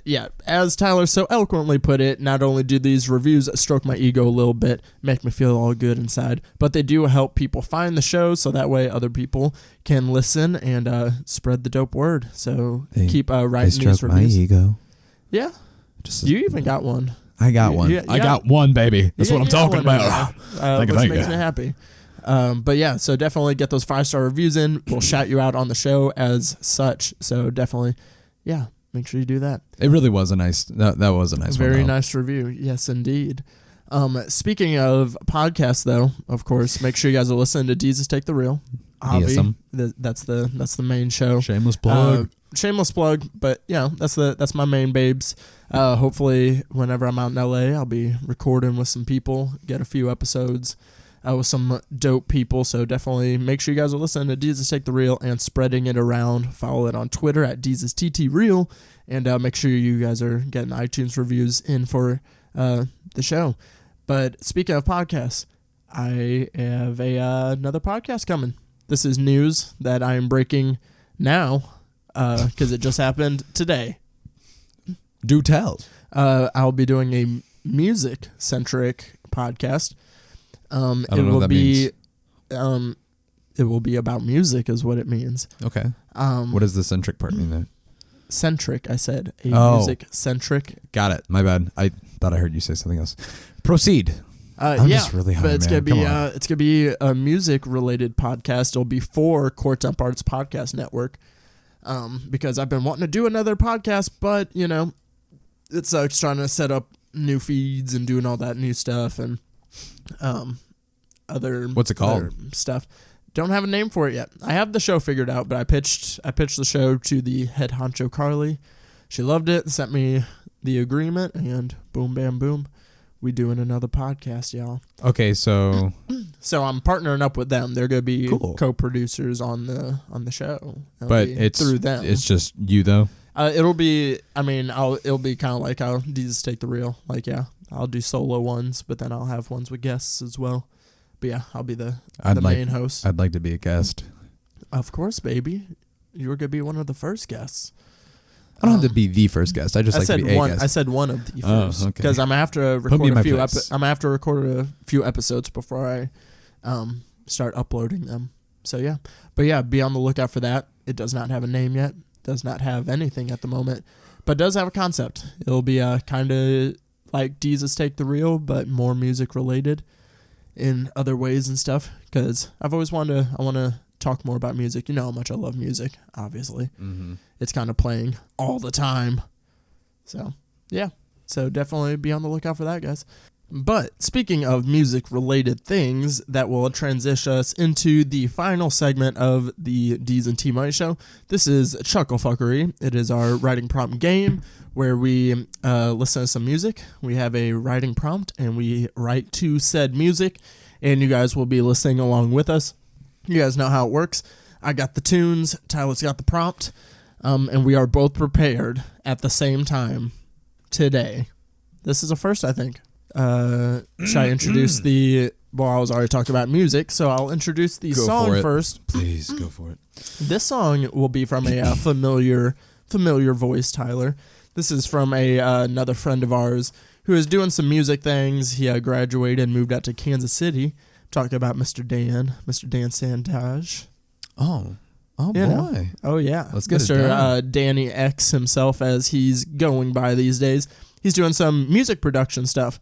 Speaker 1: Yeah, as Tyler so eloquently put it, not only do these reviews stroke my ego a little bit, make me feel all good inside, but they do help people find the show so that way other people can listen and spread the dope word. So keep writing these reviews.
Speaker 2: My ego.
Speaker 1: Yeah. You even got one.
Speaker 2: I got one. I got one, baby. That's what I'm talking about.
Speaker 1: Which makes me happy. But yeah, so definitely get those 5-star reviews in. We'll shout you out on the show as such. So definitely, yeah. Make sure you do that.
Speaker 2: It really was a nice. That was a nice
Speaker 1: Very
Speaker 2: one.
Speaker 1: Nice review. Yes, indeed. Speaking of podcasts, though, of course, make sure you guys are listening to Deez Take the Real. Avi, that's the main show.
Speaker 2: Shameless plug.
Speaker 1: Shameless plug, but yeah, that's my main babes. Hopefully, whenever I'm out in LA, I'll be recording with some people, get a few episodes with some dope people. So definitely make sure you guys are listening to Deez Take the Real and spreading it around. Follow it on Twitter at DeezTTReal, and make sure you guys are getting iTunes reviews in for the show. But speaking of podcasts, I have another podcast coming. This is news that I am breaking now because it just happened today.
Speaker 2: Do tell.
Speaker 1: I'll be doing a music-centric podcast. It will be about music is what it means.
Speaker 2: Okay. What does the centric part mean then?
Speaker 1: Centric, I said. Music-centric.
Speaker 2: Got it. My bad. I thought I heard you say something else. Proceed. I'm just really hungry,
Speaker 1: but it's gonna be a music-related podcast. It'll be for Court Up Arts Podcast Network. Because I've been wanting to do another podcast, but you know, it's trying to set up new feeds and doing all that new stuff and other
Speaker 2: what's it called?
Speaker 1: Other stuff. Don't have a name for it yet. I have the show figured out, but I pitched the show to the head honcho Carly. She loved it, sent me the agreement, and boom, bam, boom, we doing another podcast, y'all.
Speaker 2: Okay, so
Speaker 1: I'm partnering up with them. They're gonna be co-producers on the show.
Speaker 2: But it's
Speaker 1: through them.
Speaker 2: It's just you though.
Speaker 1: It'll be. I mean, it'll be kind of like how Deez Take the Real. Like, yeah, I'll do solo ones, but then I'll have ones with guests as well. But yeah, I'll be the main host.
Speaker 2: I'd like to be a guest.
Speaker 1: Of course, baby. You're gonna be one of the first guests.
Speaker 2: I don't have to be the first guest. I just like to be a guest.
Speaker 1: I said one of the first because I'm gonna have to record a few episodes before I start uploading them. So yeah, but yeah, be on the lookout for that. It does not have a name yet. Does not have anything at the moment, but does have a concept. It'll be kind of like Deez Take the Real, but more music related in other ways and stuff. Because I've always I want to talk more about music. You know how much I love music, obviously. Mm-hmm. It's kind of playing all the time. So, yeah. So definitely be on the lookout for that, guys. But speaking of music-related things, that will transition us into the final segment of the Deez and T-Money show. This is Chucklefuckery. It is our writing prompt game where we listen to some music. We have a writing prompt, and we write to said music, and you guys will be listening along with us. You guys know how it works. I got the tunes, Tyler's got the prompt, and we are both prepared at the same time today. This is a first, I think. Should I introduce I was already talking about music, so I'll introduce the song first.
Speaker 2: Please, go for it.
Speaker 1: This song will be from a familiar voice, Tyler. This is from another friend of ours who is doing some music things. He graduated and moved out to Kansas City. Talking about Mr. Dan Santage.
Speaker 2: Oh
Speaker 1: You
Speaker 2: boy.
Speaker 1: know. Oh, yeah.
Speaker 2: Let's get
Speaker 1: Mr. Danny X himself, as he's going by these days. He's doing some music production stuff.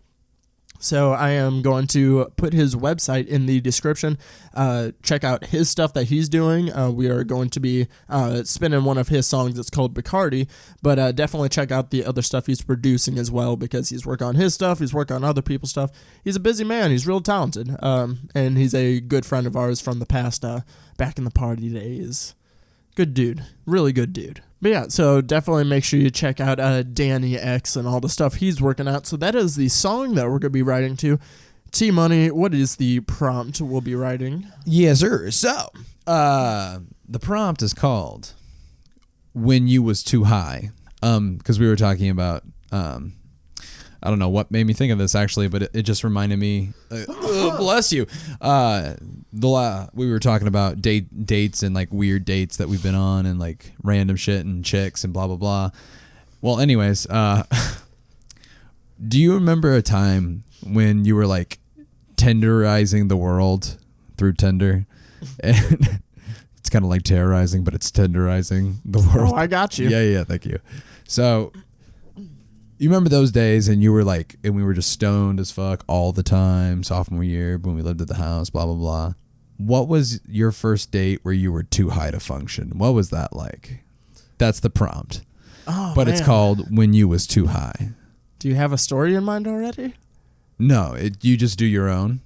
Speaker 1: So I am going to put his website in the description. Check out his stuff that he's doing. We are going to be spinning one of his songs. It's called Bacardi. But definitely check out the other stuff he's producing as well, because he's working on his stuff. He's working on other people's stuff. He's a busy man. He's real talented. And he's a good friend of ours from the past, back in the party days. Good dude. Really good dude. But yeah, so definitely make sure you check out Danny X and all the stuff he's working out. So that is the song that we're going to be writing to. T-Money, what is the prompt we'll be writing?
Speaker 2: Yes, sir. So, the prompt is called When You Was Too High. Because we were talking about, I don't know what made me think of this actually, but it just reminded me, bless you. We were talking about dates and like weird dates that we've been on and like random shit and chicks and blah, blah, blah. Well, anyways, do you remember a time when you were like tenderizing the world through Tinder? And it's kind of like terrorizing, but it's tenderizing the world.
Speaker 1: Oh, I got you.
Speaker 2: Yeah, thank you. So you remember those days and you were like, and we were just stoned as fuck all the time, sophomore year when we lived at the house, blah, blah, blah. What was your first date where you were too high to function? What was that like? That's the prompt.
Speaker 1: Oh,
Speaker 2: but
Speaker 1: man.
Speaker 2: It's called When You Was Too High.
Speaker 1: Do you have a story in mind already?
Speaker 2: No, you just do your own.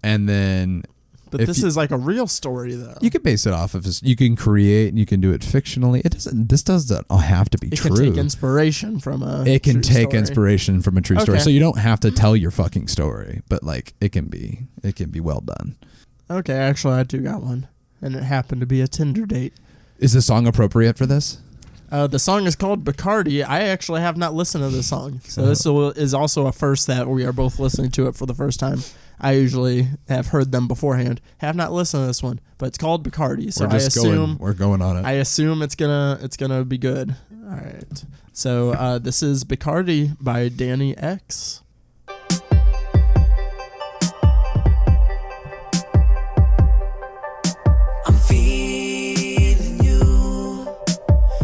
Speaker 2: And then...
Speaker 1: But this is like a real story, though.
Speaker 2: You can base it off of this. You can create and you can do it fictionally. This doesn't all have to be true.
Speaker 1: It can take inspiration from a
Speaker 2: It can
Speaker 1: true
Speaker 2: take
Speaker 1: story.
Speaker 2: inspiration from a true story.
Speaker 1: Okay.
Speaker 2: So you don't have to tell your fucking story, but like it can be well done.
Speaker 1: Okay, actually I do got one. And it happened to be a Tinder date.
Speaker 2: Is the song appropriate for this?
Speaker 1: The song is called Bacardi. I actually have not listened to this song. So this is also a first that we are both listening to it for the first time. I usually have heard them beforehand. Have not listened to this one, but it's called Bacardi. So
Speaker 2: we're going on it.
Speaker 1: I assume it's gonna be good. All right. So this is Bacardi by Danny X.
Speaker 3: I'm feeling you.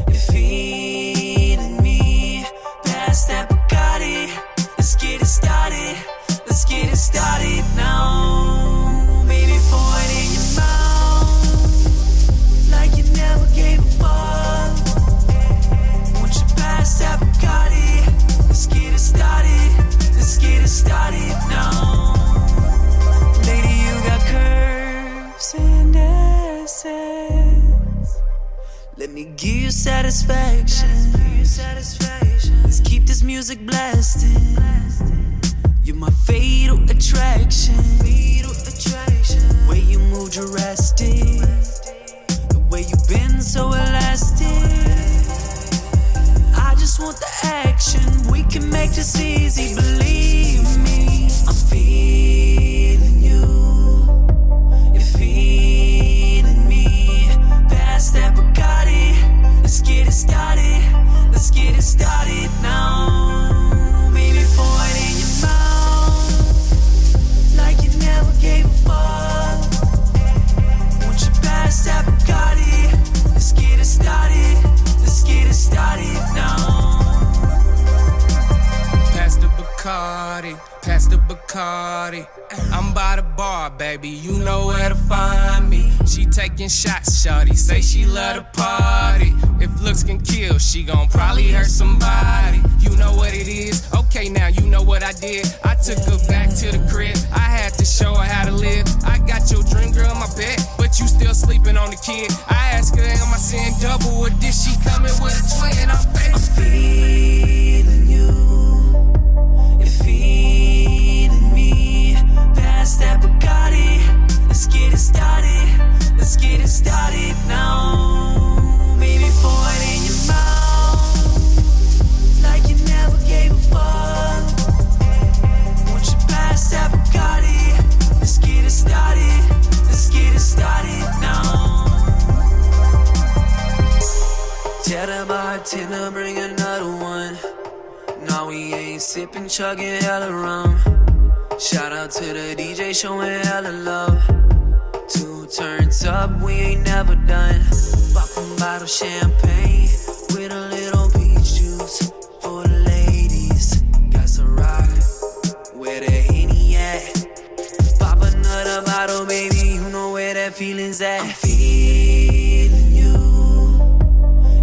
Speaker 3: You're feeling me. Pass that Bacardi. Let's get it started. Let's get it started now. Baby, pour it in your mouth like you never gave a fuck. Once you pass that Bacardi, let's get it started. Let's get it started now. Lady, you got curves and essence. Let me give you satisfaction. Let's keep this music blasting. You're my fatal attraction. Way you move Jurassic. The way you bend so elastic. I just want the action. We can make this easy, believe me. I'm feeling you. You're feeling me. Pass that Bacardi. Let's get it started. Let's get it started now. Baby, pour it in your mouth like you never
Speaker 4: I'm by the bar, baby, you know where to find me. She taking shots, shawty, say she love to party. If looks can kill, she gon' probably hurt somebody. You know what it is? Okay, now you know what I did. I took her back to the crib, I had to show her how to live. I got your dream girl in my bed, but you still sleeping on the kid. I asked her, am I saying double, or did she coming with a twin? I'm
Speaker 3: feeling you, you're feeling me. Pass that Bacardi, let's get it started. Let's get it started now. Baby, pour it in your mouth like you never gave a fuck. Won't you pass that Bacardi? Let's get it started. Let's get it started now. Tell the bartender bring another one. No, we ain't sipping, chugging hella rum. Shout out to the DJ showing hella love. 2 turns up, we ain't never done. Pop a bottle champagne with a little peach juice for the ladies. Got some rock, where the Henny at? Pop another bottle, baby, you know where that feeling's at. I'm feeling you,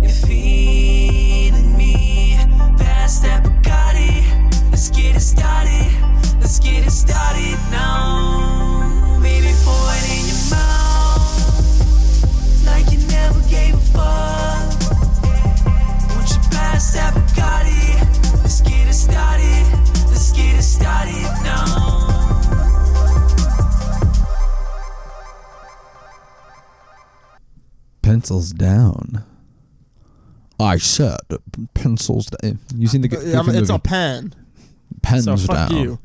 Speaker 3: you're feeling me. Pass that Bacardi, let's get it started. Let's get it started now. Baby, pour it in your mouth like you never gave a fuck. Won't you pass that Bacardi? Let's get it started. Let's get it started now.
Speaker 2: Pencils down. I said pencils down. You seen the
Speaker 1: it's
Speaker 2: movie?
Speaker 1: a pen.
Speaker 2: Pens
Speaker 1: So fuck
Speaker 2: down.
Speaker 1: you.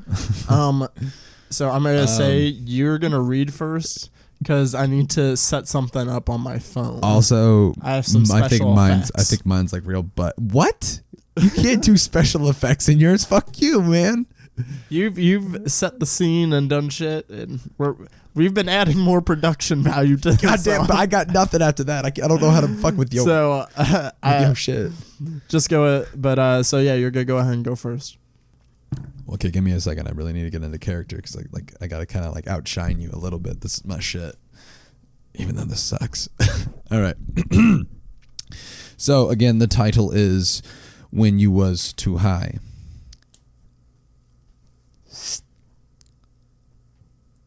Speaker 1: So I'm gonna say you're gonna read first because I need to set something up on my phone.
Speaker 2: Also,
Speaker 1: I have some
Speaker 2: I think
Speaker 1: special
Speaker 2: mine's.
Speaker 1: effects.
Speaker 2: I think mine's like real. But what? You can't do special effects in yours. Fuck you, man.
Speaker 1: You've set the scene and done shit, and we've been adding more production value to this.
Speaker 2: Goddamn, but I got nothing after that. I don't know how to fuck with you.
Speaker 1: So
Speaker 2: yo shit.
Speaker 1: Just go. But so yeah, you're gonna go ahead and go first.
Speaker 2: Okay, give me a second. I really need to get into character because like I gotta kind of like outshine you a little bit. This is my shit, even though this sucks. All right. So again, the title is "When You Was Too High."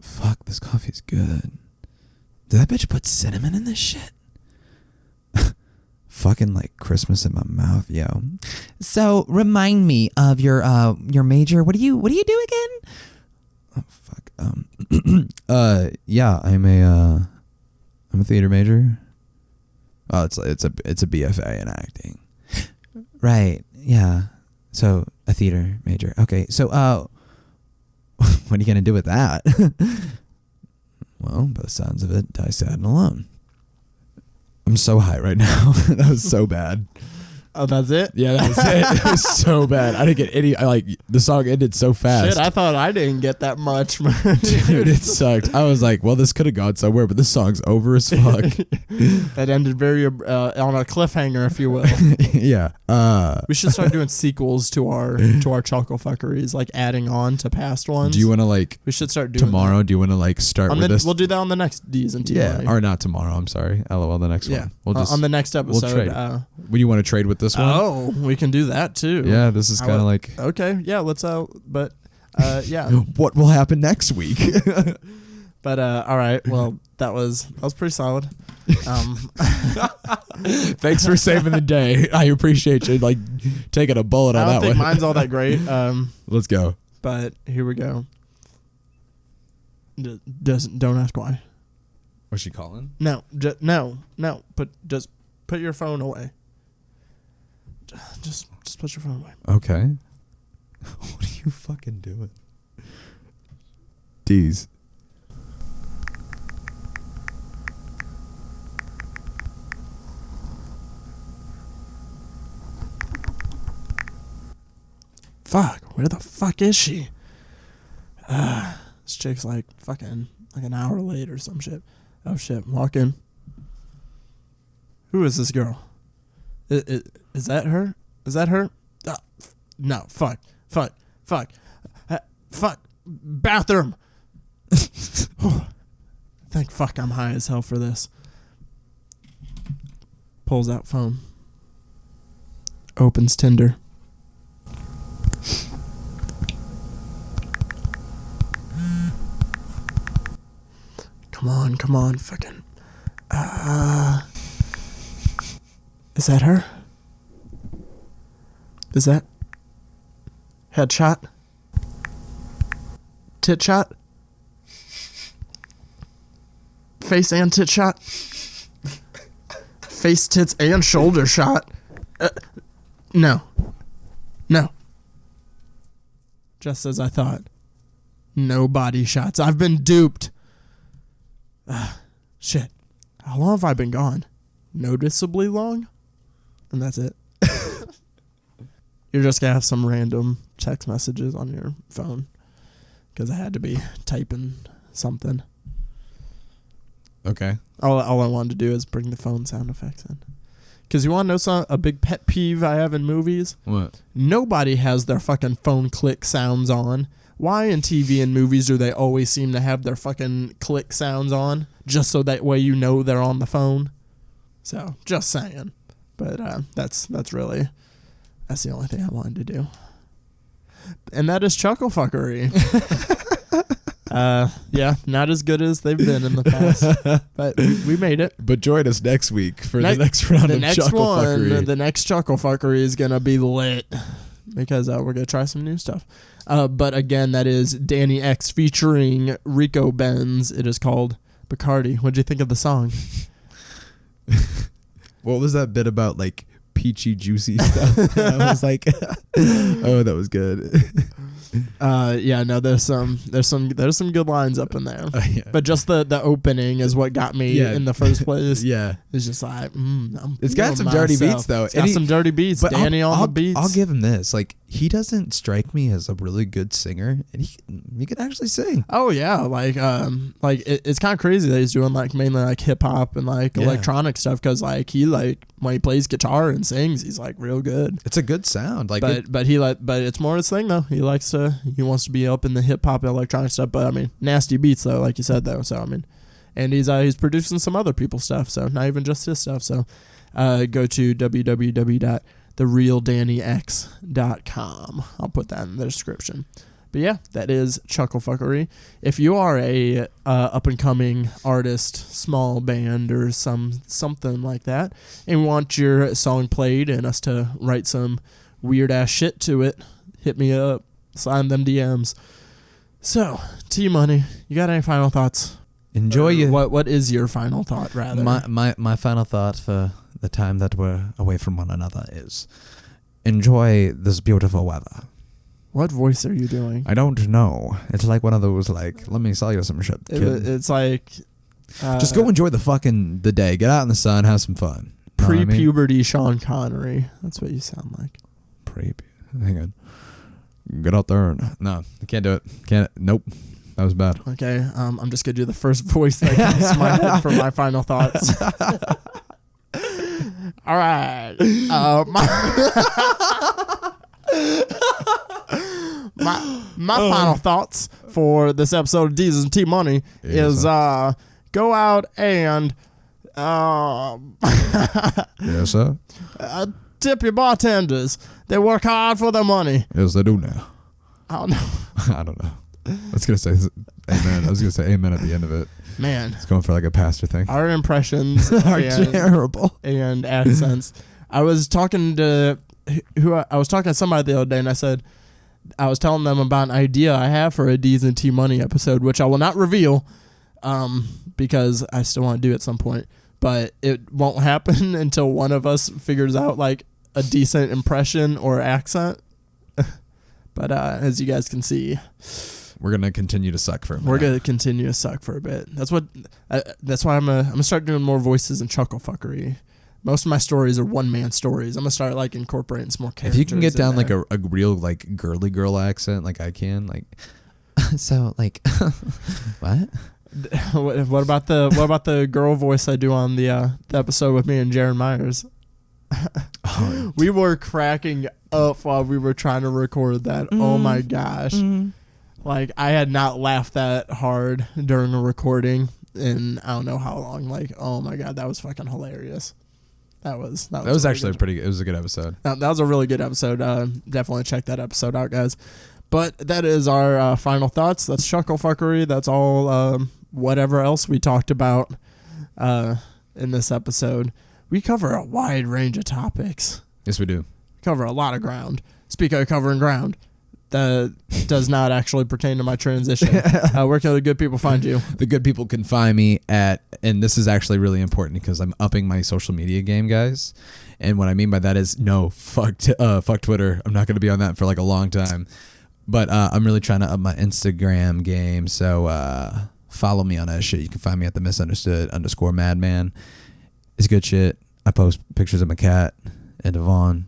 Speaker 2: Fuck, this coffee's good. Did that bitch put cinnamon in this shit? Fucking like Christmas in my mouth, yo. So remind me of your major. What do you do again? Oh fuck. Yeah, I'm a theater major. Oh, it's a BFA in acting. Right. Yeah. So a theater major. Okay. So what are you gonna do with that? Well, by the sounds of it, die sad and alone. I'm so high right now. That was so bad.
Speaker 1: Oh, that's it?
Speaker 2: Yeah, that was it. It was so bad. I didn't get any. The song ended so fast.
Speaker 1: Shit, I thought I didn't get that much.
Speaker 2: Dude, it sucked. I was like, well, this could have gone somewhere, but this song's over as fuck.
Speaker 1: That ended very on a cliffhanger, if you will.
Speaker 2: Yeah.
Speaker 1: We should start doing sequels to our Chucklefuckeries, like adding on to past ones.
Speaker 2: Do you want to
Speaker 1: We should start doing
Speaker 2: tomorrow? Do you want to start with this?
Speaker 1: We'll do that on the next Deez and T.
Speaker 2: Yeah, or not tomorrow. I'm sorry. LOL. The next one. We'll just
Speaker 1: on the next episode.
Speaker 2: We'll trade. Would you want to trade with this one?
Speaker 1: Oh, we can do that too.
Speaker 2: Yeah, this is kind of like
Speaker 1: okay. Yeah, let's but yeah.
Speaker 2: What will happen next week?
Speaker 1: But all right. Well, that was pretty solid.
Speaker 2: Thanks for saving the day. I appreciate you like taking a bullet on that one.
Speaker 1: I don't think mine's all that great.
Speaker 2: Let's go.
Speaker 1: But here we go. Don't ask why.
Speaker 2: Was she calling?
Speaker 1: No. No. Just put your phone away. Just put your phone away.
Speaker 2: Okay. What are you fucking doing? Deez.
Speaker 1: Fuck, where the fuck is she? This chick's like fucking like an hour late or some shit. Oh shit, walk in. Who is this girl? Is that her? Is that her? No, fuck. Bathroom. Thank fuck I'm high as hell for this. Pulls out phone. Opens Tinder. Come on, fucking. Is that her? Is that headshot? Tit shot? Face and tit shot? Face, tits, and shoulder shot? No. Just as I thought. No body shots. I've been duped. Shit. How long have I been gone? Noticeably long? And that's it. You're just gonna have some random text messages on your phone. Because I had to be typing something.
Speaker 2: Okay.
Speaker 1: All I wanted to do is bring the phone sound effects in. Because you want to know a big pet peeve I have in movies?
Speaker 2: What?
Speaker 1: Nobody has their fucking phone click sounds on. Why in TV and movies do they always seem to have their fucking click sounds on? Just so that way you know they're on the phone. So, just saying. But that's the only thing I wanted to do. And that is Chucklefuckery. Yeah, not as good as they've been in the past. But we made it.
Speaker 2: But join us next week for the next round of Chucklefuckery.
Speaker 1: The next Chucklefuckery is going to be lit. Because we're going to try some new stuff. But again, that is Danny X featuring Reco Bands. It is called Bacardi. What'd you think of the song?
Speaker 2: What was that bit about, like, peachy, juicy stuff? I was like, oh, that was good.
Speaker 1: Yeah, no, there's some good lines up in there.
Speaker 2: Yeah.
Speaker 1: But just the opening is what got me in the first place.
Speaker 2: Yeah.
Speaker 1: It's just like,
Speaker 2: it's got some dirty beats, though.
Speaker 1: It's got some dirty beats. Danny on the beats.
Speaker 2: I'll give him this. Like, he doesn't strike me as a really good singer, and he can actually sing.
Speaker 1: Oh yeah, it's kind of crazy that he's doing like mainly like hip hop and like electronic stuff, because like when he plays guitar and sings, he's like real good.
Speaker 2: It's a good sound. Like,
Speaker 1: but it's more his thing though. He wants to be up in the hip hop and electronic stuff. But I mean, nasty beats though, like you said though. So I mean, and he's producing some other people's stuff. So not even just his stuff. So go to www.therealdannyx.com. I'll put that in the description. But yeah, that is Chucklefuckery. If you are a up and coming artist, small band or something like that, and want your song played and us to write some weird ass shit to it, hit me up. Slide them DMs. So, T-Money, you got any final thoughts?
Speaker 2: Enjoy your...
Speaker 1: What is your final thought, rather?
Speaker 2: My final thought for the time that we're away from one another is enjoy this beautiful weather.
Speaker 1: What voice are you doing?
Speaker 2: I don't know. It's like one of those, like, let me sell you some shit, kid.
Speaker 1: It's like...
Speaker 2: just go enjoy the day. Get out in the sun, have some fun.
Speaker 1: Pre-puberty Sean Connery. That's what you sound like.
Speaker 2: Hang on. Get out there. No, I can't do it. Nope. That was bad.
Speaker 1: Okay, I'm just going to do the first voice that comes to my head for my final thoughts. All right. My final thoughts for this episode of Deez and T-Money is go out and
Speaker 2: yes, sir.
Speaker 1: Tip your bartenders. They work hard for their money.
Speaker 2: Yes, they do now.
Speaker 1: I don't know.
Speaker 2: I don't know. I was going to say amen. I was going to say amen at the end of it.
Speaker 1: Man.
Speaker 2: It's going for like a pastor thing.
Speaker 1: Our impressions
Speaker 2: are terrible.
Speaker 1: And accents. I was talking to somebody the other day, and I was telling them about an idea I have for a Deez and T-Money episode, which I will not reveal because I still want to do it at some point. But it won't happen until one of us figures out like a decent impression or accent. But as you guys can see,
Speaker 2: we're gonna continue to suck for a minute.
Speaker 1: We're gonna continue to suck for a bit. That's why I'm gonna start doing more voices and Chucklefuckery. Most of my stories are one-man stories. I'm gonna start like incorporating some more characters.
Speaker 2: If you can get down like a real like girly girl accent, like I can, like so like what?
Speaker 1: What about the girl voice I do on the episode with me and Jaron Myers? We were cracking up while we were trying to record that. Oh my gosh. Like, I had not laughed that hard during a recording in I don't know how long. Like, oh my God, that was fucking hilarious. That was
Speaker 2: actually it was a good episode.
Speaker 1: That was a really good episode. Definitely check that episode out, guys. But that is our final thoughts. That's Chucklefuckery. That's all whatever else we talked about in this episode. We cover a wide range of topics.
Speaker 2: Yes, we do.
Speaker 1: Cover a lot of ground. Speaking of covering ground, that does not actually pertain to my transition. Where can the good people find you?
Speaker 2: The good people can find me at, and this is actually really important because I'm upping my social media game, guys. And what I mean by that is, fuck Twitter. I'm not going to be on that for like a long time. But I'm really trying to up my Instagram game. So follow me on that shit. You can find me at the misunderstood_madman. It's good shit. I post pictures of my cat and Devon.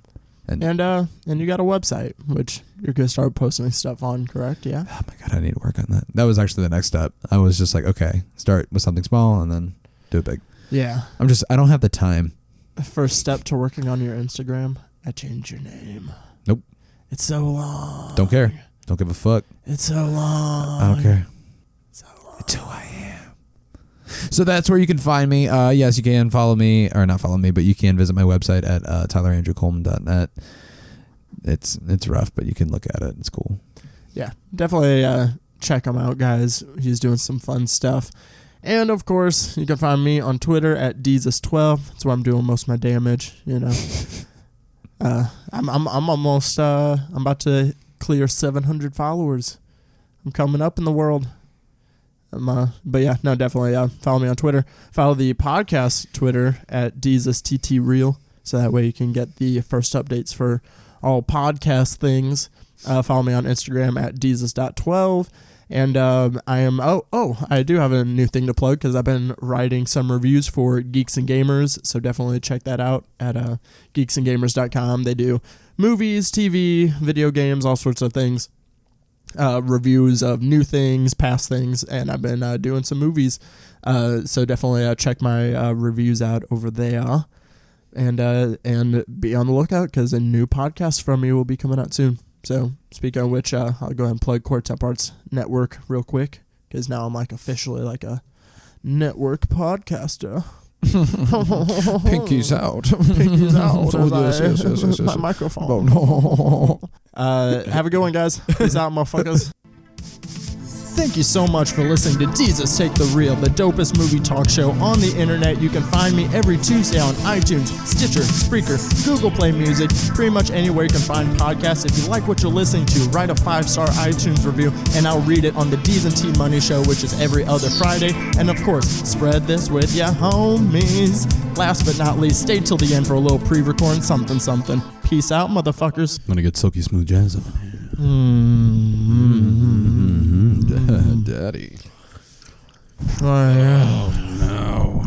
Speaker 2: And you got a website, which you're going to start posting stuff on, correct? Yeah? Oh my God, I need to work on that. That was actually the next step. I was just like, okay, start with something small and then do it big.
Speaker 1: Yeah.
Speaker 2: I don't have the time.
Speaker 1: The first step to working on your Instagram, I changed your name.
Speaker 2: Nope.
Speaker 1: It's so long.
Speaker 2: Don't care. Don't give a fuck.
Speaker 1: It's so long.
Speaker 2: I don't care.
Speaker 1: So long.
Speaker 2: It's who I am. So that's where you can find me. Yes, you can follow me, or not follow me, but you can visit my website at tylerandrewcoleman.net. It's rough, but you can look at it. It's cool.
Speaker 1: Yeah, definitely check him out, guys. He's doing some fun stuff. And, of course, you can find me on Twitter at Deez12. That's where I'm doing most of my damage, you know. I'm almost, I'm about to clear 700 followers. I'm coming up in the world. But yeah, no, definitely follow me on Twitter. Follow the podcast Twitter at DeezesTTReal, so that way you can get the first updates for all podcast things. Follow me on Instagram at Deezes.12. And I do have a new thing to plug because I've been writing some reviews for Geeks and Gamers, so definitely check that out at geeksandgamers.com. They do movies, TV, video games, all sorts of things. Reviews of new things, past things, and I've been doing some movies. So definitely check my reviews out over there, and be on the lookout because a new podcast from me will be coming out soon. So speaking of which, I'll go ahead and plug Quartet Arts Network real quick because now I'm like officially like a network podcaster.
Speaker 2: Pinkies out.
Speaker 1: Pinkies out.
Speaker 2: Yes.
Speaker 1: My microphone.
Speaker 2: Oh, no.
Speaker 1: Have a good one, guys. Peace out, motherfuckers. Thank you so much for listening to Jesus Take the Reel, the dopest movie talk show on the internet. You can find me every Tuesday on iTunes, Stitcher, Spreaker, Google Play Music, pretty much anywhere you can find podcasts. If you like what you're listening to, write a 5-star iTunes review, and I'll read it on the Deez and T Money Show, which is every other Friday. And of course, spread this with ya homies. Last but not least, stay till the end for a little pre-recording something. Peace out, motherfuckers.
Speaker 2: I'm gonna get silky smooth jazz up in here. Daddy.
Speaker 1: Oh, yeah.
Speaker 2: Oh no.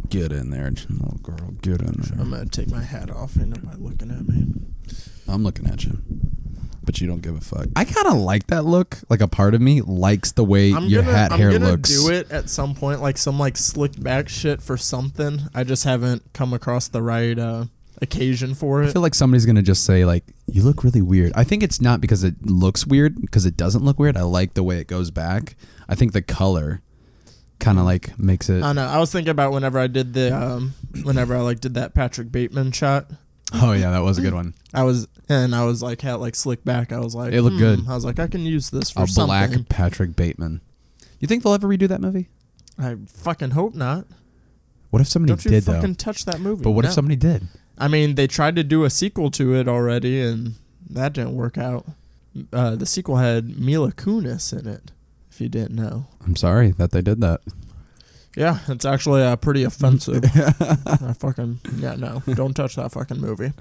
Speaker 2: Get in there, little girl. Get in there.
Speaker 1: I'm gonna take my hat off. Ain't nobody looking at me.
Speaker 2: I'm looking at you. But you don't give a fuck. I kind of like that look. Like a part of me likes the way hair looks. I'm gonna
Speaker 1: do it at some point, like some like slicked back shit for something. I just haven't come across the right occasion for it.
Speaker 2: I feel like somebody's gonna just say like, you look really weird. I think it's not because it looks weird, because it doesn't look weird. I like the way it goes back. I think the color kind of like makes it.
Speaker 1: I know. I was thinking about whenever I did the whenever I like did that Patrick Bateman shot.
Speaker 2: Oh yeah, that was a good one.
Speaker 1: I was like had like slick back. I was like,
Speaker 2: it looked good.
Speaker 1: I was like, I can use this for
Speaker 2: a
Speaker 1: something.
Speaker 2: Black Patrick Bateman. You think they'll ever redo that movie?
Speaker 1: I fucking hope not.
Speaker 2: What if somebody did though?
Speaker 1: Don't you fucking touch that movie.
Speaker 2: But what if somebody did?
Speaker 1: I mean, they tried to do a sequel to it already, and that didn't work out. The sequel had Mila Kunis in it, if you didn't know.
Speaker 2: I'm sorry that they did that.
Speaker 1: Yeah, it's actually pretty offensive. No, don't touch that fucking movie.